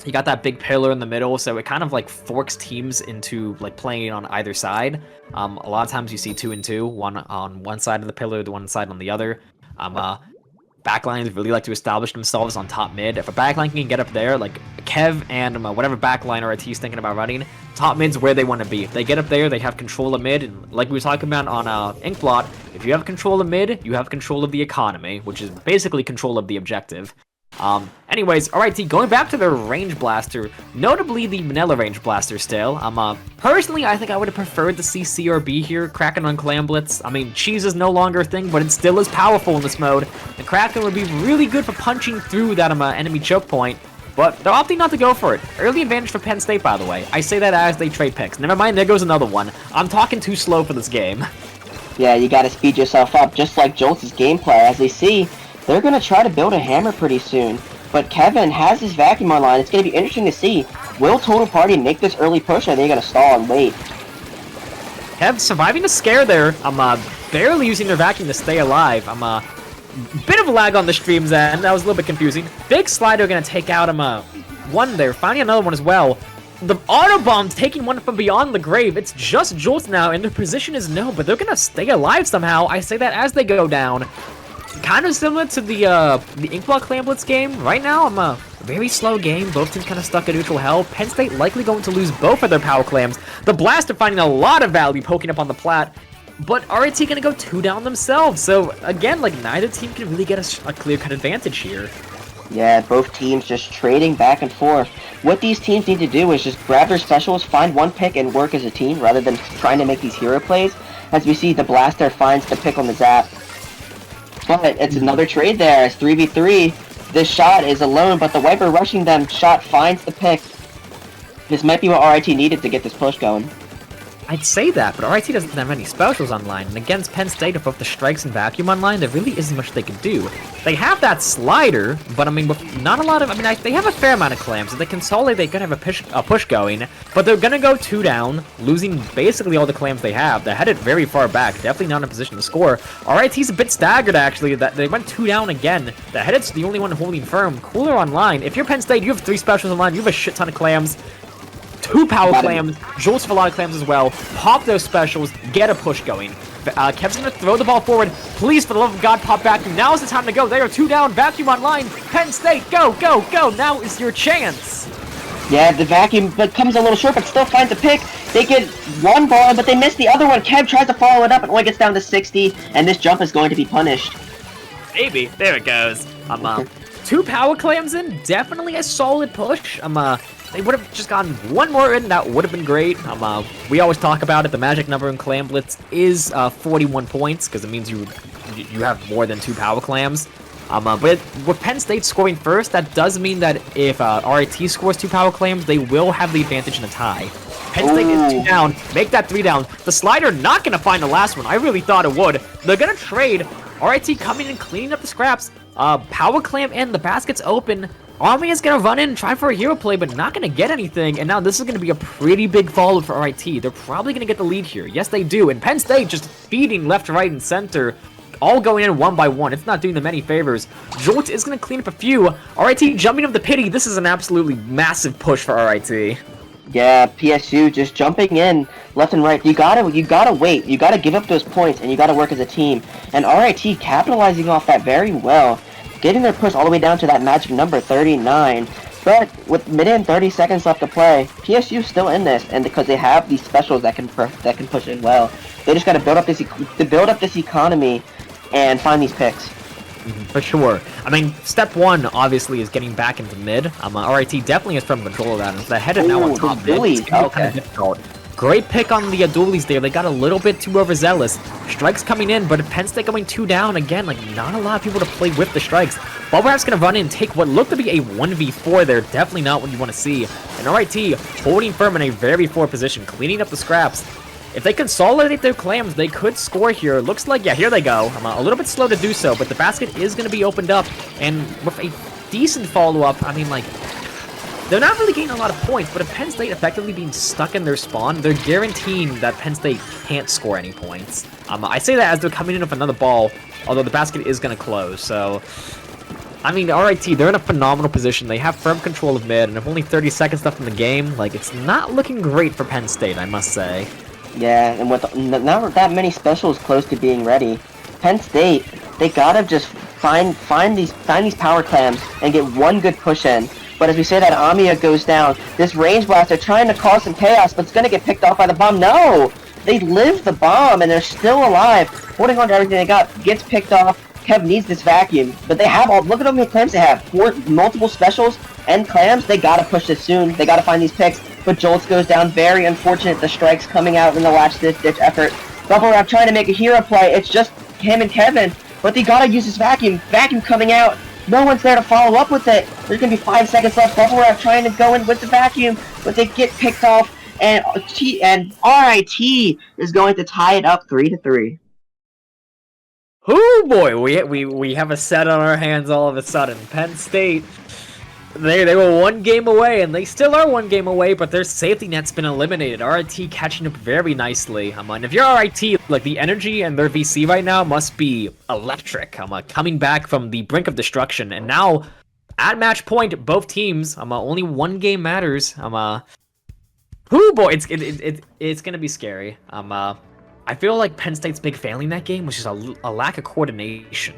You got that big pillar in the middle, so it kind of like forks teams into like playing on either side. A lot of times you see 2 and 2, one on one side of the pillar, the one side on the other. Backlines really like to establish themselves on top mid. If a backline can get up there, like Kev and whatever backline RIT is thinking about running, top mid's where they want to be. If they get up there, they have control of mid, and like we were talking about on Inkblot, If you have control of mid, you have control of the economy, which is basically control of the objective. Anyways, RIT, going back to their range blaster, notably the Manila range blaster still. Personally, I think I would have preferred to see C or B here, Kraken on Clam Blitz. I mean, cheese is no longer a thing, but it still is powerful in this mode. The Kraken would be really good for punching through that enemy choke point, but they're opting not to go for it. Early advantage for Penn State, by the way. I say that as they trade picks. Never mind, there goes another one. I'm talking too slow for this game. Yeah, you gotta speed yourself up, just like Jolt's gameplay. As they see, they're going to try to build a hammer pretty soon, but Kevin has his vacuum online. It's going to be interesting to see. Will Total Party make this early push, or are they going to stall and wait? Kev surviving the scare there. Barely using their vacuum to stay alive. Bit of a lag on the stream's end. That was a little bit confusing. Big Slider going to take out one there, finding another one as well. The Autobomb's taking one from beyond the grave. It's just Jolt now, and their position is no, but they're going to stay alive somehow. I say that as they go down. Kind of similar to the Inkblock Clam Blitz game. Right now, a very slow game. Both teams kind of stuck at neutral health. Penn State likely going to lose both of their power clams. The Blaster finding a lot of value poking up on the plat. But RIT going to go 2 down themselves. So, again, like, neither team can really get a clear-cut advantage here. Yeah, both teams just trading back and forth. What these teams need to do is just grab their specials, find one pick, and work as a team rather than trying to make these hero plays. As we see, the Blaster finds the pick on the Zap. But it's another trade there. It's 3v3. This shot is alone, but the Wiper rushing them. Shot finds the pick. This might be what RIT needed to get this push going. I'd say that, but RIT doesn't have any specials online, and against Penn State with both the strikes and vacuum online, there really isn't much they can do. They have that slider, but I mean, with not a lot of, they have a fair amount of clams, so they consolidate, they could have a push going, but they're gonna go 2 down, losing basically all the clams they have. They're headed very far back, definitely not in a position to score. RIT's a bit staggered, actually, that they went 2 down again. The Headed's the only one holding firm. Cooler online. If you're Penn State, you have 3 specials online, you have a shit ton of clams. 2 power clams, Jolts have a lot of clams as well. Pop those specials, get a push going. Kev's gonna throw the ball forward. Please, for the love of God, pop vacuum. Now is the time to go. They are 2 down, vacuum online. Penn State, go, go, go. Now is your chance. Yeah, the vacuum but comes a little short, but still finds a pick. They get one ball, but they miss the other one. Kev tries to follow it up and only gets down to 60, and this jump is going to be punished. Maybe. There it goes. 2 power clams in, definitely a solid push. They would have just gotten 1 more in, that would have been great. We always talk about it, the magic number in Clam Blitz is 41 points, because it means you have more than 2 power clams. But with Penn State scoring first, that does mean that if RIT scores 2 power clams, they will have the advantage in a tie. Penn State is 2 down, make that 3 down. The slider not going to find the last one, I really thought it would. They're going to trade, RIT coming and cleaning up the scraps. Power clam and the basket's open. Army is going to run in and try for a hero play, but not going to get anything. And now this is going to be a pretty big follow for RIT. They're probably going to get the lead here. Yes, they do. And Penn State just feeding left, right, and center. All going in 1 by 1. It's not doing them any favors. Jolt is going to clean up a few. RIT jumping up the pity. This is an absolutely massive push for RIT. Yeah, PSU just jumping in left and right. You gotta wait. You gotta give up those points, and you gotta work as a team. And RIT capitalizing off that very well, getting their push all the way down to that magic number 39. But with minute and 30 seconds left to play, PSU still in this, and because they have these specials that can push in well, they just gotta build up this economy and find these picks. For sure. Step 1 obviously is getting back into mid. RIT definitely has firm control of that. And the Headed now on top mid. It's kind of difficult. Great pick on the dualies there. They got a little bit too overzealous. Strikes coming in, but Penn State going 2 down again. Not a lot of people to play with the strikes. Bubblewrap's gonna run in and take what looked to be a 1v4 there. Definitely not what you want to see. And RIT holding firm in a very forward position, cleaning up the scraps. If they consolidate their clams, they could score here. Looks like, yeah, here they go. A little bit slow to do so, but the basket is going to be opened up. And with a decent follow-up, they're not really getting a lot of points, but if Penn State effectively being stuck in their spawn, they're guaranteeing that Penn State can't score any points. I say that as they're coming in with another ball, although the basket is going to close, so... RIT, they're in a phenomenal position. They have firm control of mid, and with only 30 seconds left in the game, it's not looking great for Penn State, I must say. Yeah, and with not that many specials close to being ready, Penn State, they gotta just find these power clams and get 1 good push in. But as we say that Amiya goes down, this range blaster trying to cause some chaos, but it's gonna get picked off by the bomb. No! They live the bomb, and they're still alive, holding on to everything they got. Gets picked off. Kev needs this vacuum, but they have all. Look at how many clams they have. 4 multiple specials and clams. They gotta push this soon. They gotta find these picks. But Jolts goes down. Very unfortunate. The strikes coming out in the last ditch effort. Bubble Wrap trying to make a hero play. It's just him and Kevin, but they gotta use this vacuum. Vacuum coming out. No one's there to follow up with it. There's gonna be 5 seconds left. Bubble Wrap trying to go in with the vacuum, but they get picked off. And RIT is going to tie it up 3-3. Oh boy, we have a set on our hands all of a sudden. Penn State, they were 1 game away, and they still are 1 game away, but their safety net's been eliminated. RIT catching up very nicely. And if you're RIT, like, the energy and their VC right now must be electric. Coming back from the brink of destruction, and now at match point, both teams, only 1 game matters. Oh boy, it's gonna be scary. I feel like Penn State's big failing that game was just a lack of coordination.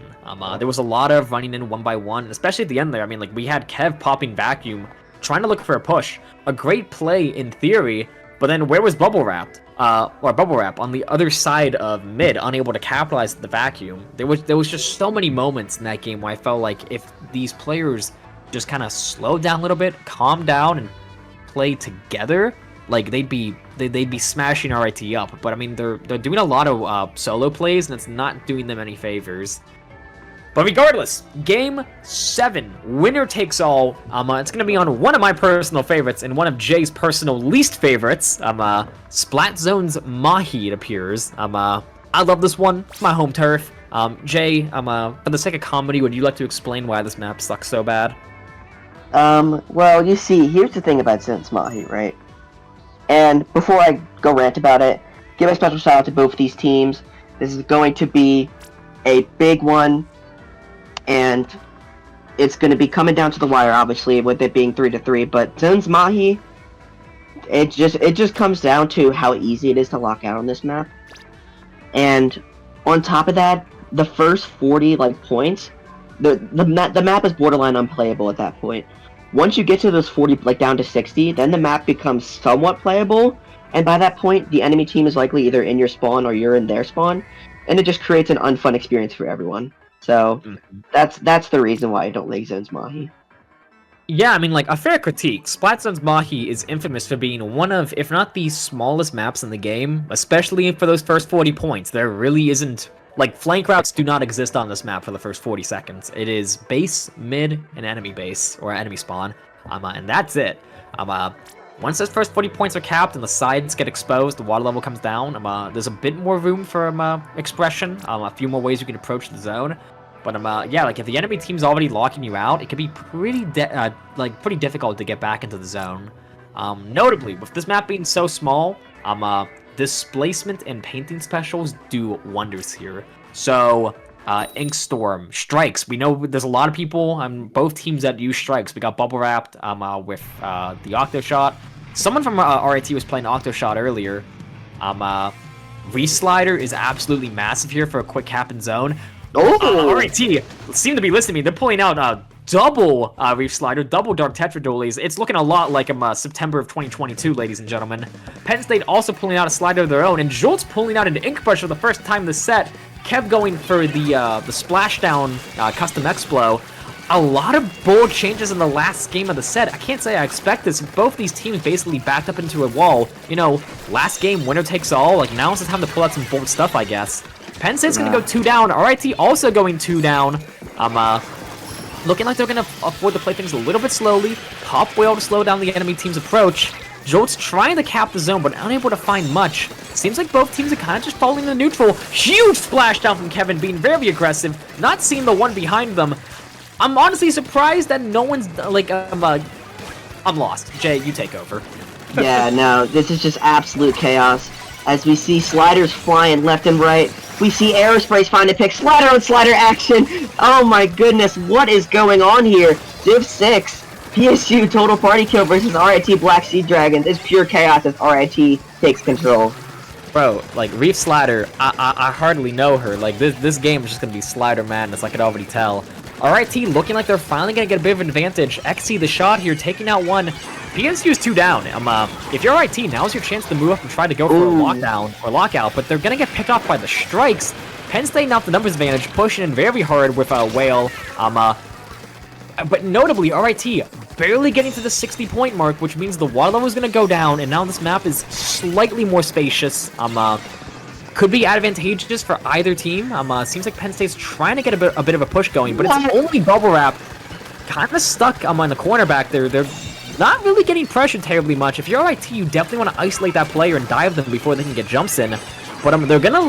There was a lot of running in 1 by 1, especially at the end there. I mean, like, we had Kev popping vacuum, trying to look for a push. A great play in theory, but then where was Bubble Wrap? Bubble Wrap on the other side of mid, unable to capitalize the vacuum. There was just so many moments in that game where I felt like if these players just kind of slowed down a little bit, calmed down, and played together, like, they'd be smashing RIT up. But I mean, they're doing a lot of solo plays, and it's not doing them any favors. But regardless, Game 7, winner takes all. It's gonna be on one of my personal favorites and one of Jay's personal least favorites. Splat Zone's Mahi, it appears. I love this one. It's my home turf. Jay, for the sake of comedy, would you like to explain why this map sucks so bad? Well, you see, here's the thing about Zone's Mahi, right? And before I go rant about it, give a special shout out to both these teams. This is going to be a big one, and it's going to be coming down to the wire, obviously, with it being 3-3. But Zone's Mahi, it just comes down to how easy it is to lock out on this map. And on top of that, the first 40 points, the map is borderline unplayable at that point. Once you get to those 40, down to 60, then the map becomes somewhat playable, and by that point, the enemy team is likely either in your spawn or you're in their spawn, and it just creates an unfun experience for everyone. So, that's the reason why I don't like Zone's Mahi. Yeah, I mean, a fair critique. Splat Zone's Mahi is infamous for being one of, if not the smallest maps in the game, especially for those first 40 points. There really isn't... flank routes do not exist on this map for the first 40 seconds. It is base, mid, and enemy base, or enemy spawn, and that's it. Once those first 40 points are capped and the sides get exposed, the water level comes down, there's a bit more room for expression, a few more ways you can approach the zone. But yeah, if the enemy team's already locking you out, it can be pretty difficult to get back into the zone. Notably, with this map being so small, displacement and painting specials do wonders here. So, Ink Storm, Strikes. We know there's a lot of people on both teams that use Strikes. We got Bubble Wrapped with the Octo Shot. Someone from RIT was playing Octo Shot earlier. Reslider is absolutely massive here for a quick cap and zone. Oh! RIT seem to be listening to me. They're pulling out double Reef Slider, double Dark Tetra Dualies. It's looking a lot like September of 2022, ladies and gentlemen. Penn State also pulling out a slider of their own, and Jolt's pulling out an Ink Brush for the first time this set. Kev going for the Splashdown custom Explo. A lot of bold changes in the last game of the set. I can't say I expect this. Both these teams basically backed up into a wall. You know, last game, winner takes all. Now is the time to pull out some bold stuff, I guess. Penn State's gonna go 2 down. RIT also going 2 down. Looking like they're gonna afford to play things a little bit slowly. Pop whale to slow down the enemy team's approach. Jolt's trying to cap the zone, but unable to find much. Seems like both teams are kind of just falling into neutral. Huge splashdown from Kevin, being very aggressive. Not seeing the one behind them. I'm honestly surprised that no one's I'm lost. Jay, you take over. Yeah, no, this is just absolute chaos. As we see sliders flying left and right. We see Aerosprays find a pick. Slider on slider action. Oh my goodness, what is going on here? Div 6. PSU total party kill versus RIT Black Seadragons. It's pure chaos as RIT takes control. Bro, Reef Slider, I hardly know her. This game is just gonna be Slider madness, I could already tell. RIT looking like they're finally gonna get a bit of an advantage. XC the shot here, taking out one. PSU is 2 down. If you're RIT, now's your chance to move up and try to go for a lockdown or lockout, but they're gonna get picked off by the strikes. Penn State now the numbers advantage, pushing in very hard with a Whale. But notably, RIT barely getting to the 60-point mark, which means the water level is gonna go down, and now this map is slightly more spacious. Could be advantageous for either team. Seems like Penn State's trying to get a bit of a push going, but it's only Bubble Wrap kind of stuck on the corner back there. They're not really getting pressured terribly much. If you're RIT, you definitely want to isolate that player and dive them before they can get jumps in. But they're gonna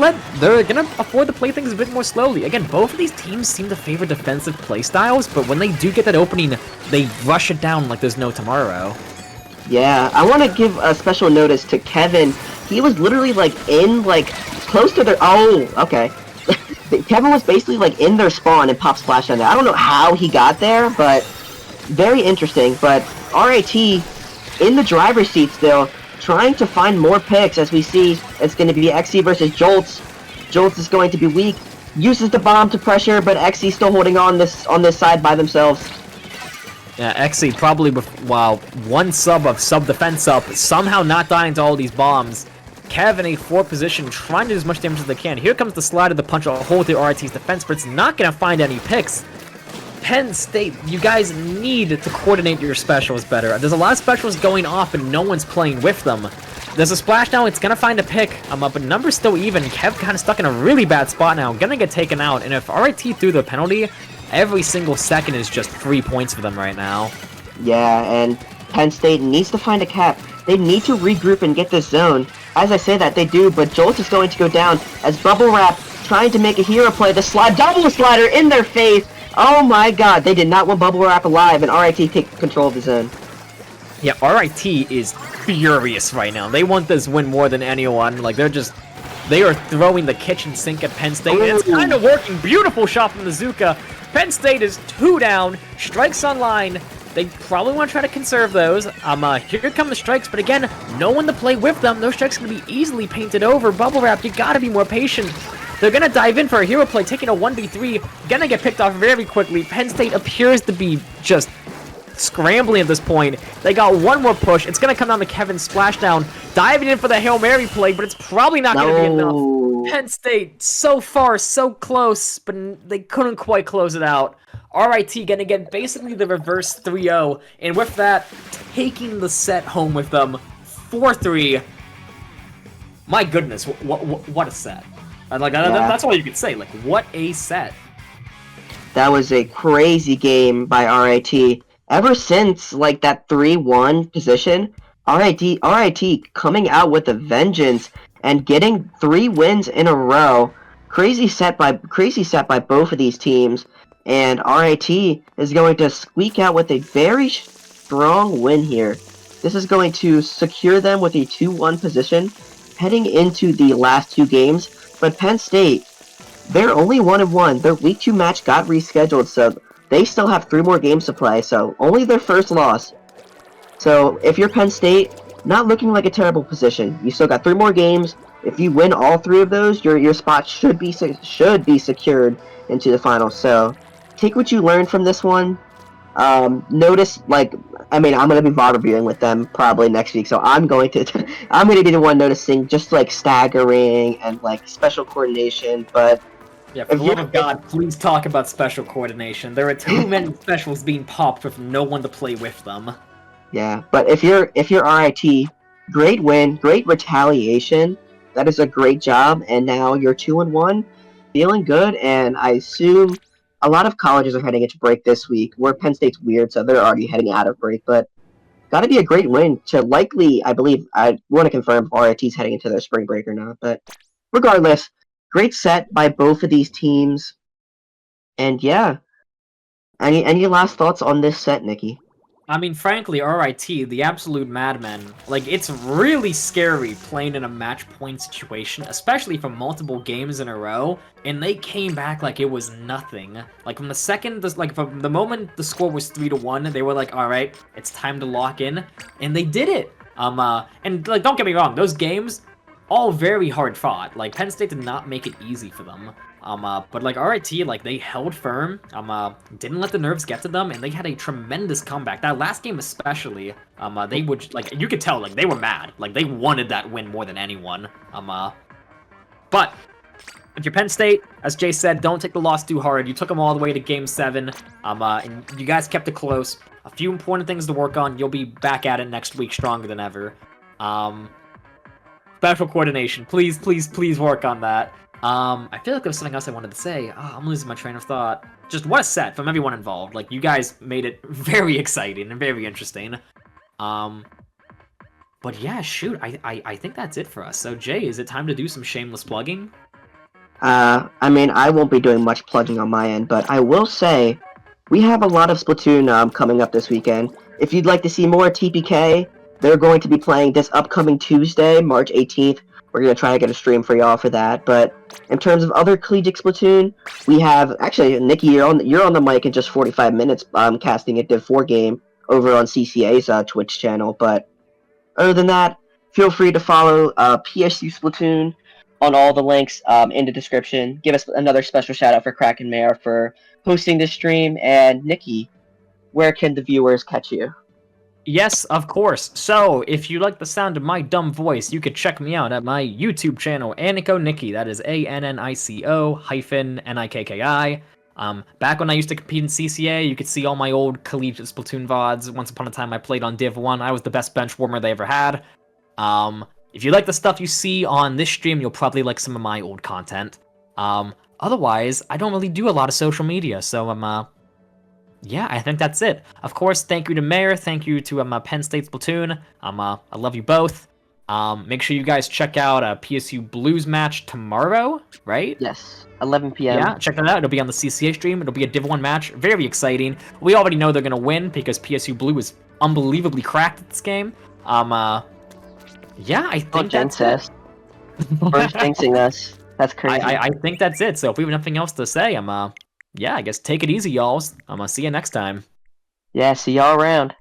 afford to play things a bit more slowly. Again, both of these teams seem to favor defensive play styles, but when they do get that opening, they rush it down like there's no tomorrow. Yeah, I want to give a special notice to Kevin. He was literally close to their. Oh, okay. Kevin was basically in their spawn and pop splash on there. I don't know how he got there, but very interesting. But RIT in the driver's seat still, trying to find more picks. As we see, it's going to be XE versus Jolts. Jolts is going to be weak. Uses the bomb to pressure, but XE still holding on this side by themselves. Yeah, XE probably while one sub defense up, somehow not dying to all these bombs. Kev in a 4th position, trying to do as much damage as they can. Here comes the slider to punch a hole through RIT's defense, but it's not going to find any picks. Penn State, you guys need to coordinate your specials better. There's a lot of specials going off, and no one's playing with them. There's a splash now, it's going to find a pick, but numbers still even. Kev kind of stuck in a really bad spot now, going to get taken out, and if RIT threw the penalty, every single second is just 3 points for them right now. Yeah, and Penn State needs to find a cap. They need to regroup and get this zone. As I say that, they do, but Jolt is going to go down as Bubble Wrap trying to make a hero play. The double slider in their face. Oh my god, they did not want Bubble Wrap alive, and RIT take control of the zone. Yeah, RIT is furious right now. They want this win more than anyone. They are throwing the kitchen sink at Penn State, and it's kind of working. Beautiful shot from the Zuka. Penn State is 2 down, strikes online. They probably want to try to conserve those. Here come the strikes, but again, no one to play with them. Those strikes can be easily painted over. Bubble Wrap, you gotta be more patient. They're gonna dive in for a hero play, taking a 1v3, gonna get picked off very quickly. Penn State appears to be just scrambling at this point. They got one more push. It's gonna come down to Kevin Splashdown, diving in for the Hail Mary play, but it's probably not gonna be enough. Penn State, so far, so close, but they couldn't quite close it out. RIT gonna get basically the reverse 3-0, and with that, taking the set home with them, 4-3. My goodness, what a set. That's all you could say, what a set. That was a crazy game by RIT. Ever since, that 3-1 position, RIT coming out with a vengeance and getting 3 wins in a row. Crazy set by both of these teams. And RIT is going to squeak out with a very strong win here. This is going to secure them with a 2-1 position heading into the last 2 games. But Penn State, they're only 1-1. Their Week 2 match got rescheduled, so they still have 3 more games to play. So only their first loss. So if you're Penn State, not looking like a terrible position. You still got 3 more games. If you win all 3 of those, your spot should be secured into the finals. So take what you learned from this one. Notice, I'm gonna be VOD reviewing with them probably next week, so I'm gonna be the one noticing just staggering and special coordination. But yeah, for the love of God, please talk about special coordination. There are too many specials being popped with no one to play with them. Yeah, but if you're RIT, great win, great retaliation. That is a great job, and now you're 2-1, feeling good, and I assume a lot of colleges are heading into break this week, where Penn State's weird, so they're already heading out of break, but gotta be a great win to likely, I believe, I want to confirm if RIT's heading into their spring break or not, but regardless, great set by both of these teams, and yeah, any last thoughts on this set, Nikki? I mean, frankly, RIT, the absolute madmen, it's really scary playing in a match point situation, especially for multiple games in a row, and they came back like it was nothing. From the second, from the moment the score was 3-1, they were alright, it's time to lock in, and they did it. And, don't get me wrong, those games, all very hard fought. Penn State did not make it easy for them. But like RIT, like they held firm, didn't let the nerves get to them, and they had a tremendous comeback. That last game especially, they would like you could tell like they were mad, like they wanted that win more than anyone. But if you're Penn State, as Jay said, don't take the loss too hard. You took them all the way to Game 7, and you guys kept it close. A few important things to work on. You'll be back at it next week stronger than ever. Special coordination. Please, please, please work on that. I feel like there was something else I wanted to say. Oh, I'm losing my train of thought. Just what a set from everyone involved. Like, you guys made it very exciting and very interesting. But yeah, shoot, I think that's it for us. So, Jay, is it time to do some shameless plugging? I mean, I won't be doing much plugging on my end, but I will say we have a lot of Splatoon coming up this weekend. If you'd like to see more TPK, they're going to be playing this upcoming Tuesday, March 18th. We're going to try to get a stream for y'all for that. But in terms of other collegiate Splatoon, we have... Actually, Nikki, you're on the mic in just 45 minutes casting a Div 4 game over on CCA's Twitch channel. But other than that, feel free to follow PSU Splatoon on all the links in the description. Give us another special shout out for Kraken Mayor for hosting this stream. And Nikki, where can the viewers catch you? Yes, of course. So, if you like the sound of my dumb voice, you could check me out at my YouTube channel, Annico Nikki. That is ANNICO-NIKKI. Back when I used to compete in CCA, you could see all my old collegiate Splatoon VODs. Once upon a time, I played on Div 1. I was the best bench warmer they ever had. If you like the stuff you see on this stream, you'll probably like some of my old content. Otherwise, I don't really do a lot of social media, so, yeah, I think that's it. Of course, thank you to Mayor, thank you to Penn State Splatoon. I love you both. Make sure you guys check out a PSU Blues match tomorrow, right? Yes, 11 p.m. Yeah, check that out. It'll be on the CCA stream. It'll be a Div 1 match. Very exciting. We already know they're going to win because PSU Blue is unbelievably cracked at this game. Yeah, I think that's it. First jinxing us. That's crazy. I think that's it. So if we have nothing else to say, yeah, I guess take it easy, y'all. I'm gonna see you next time. Yeah, see y'all around.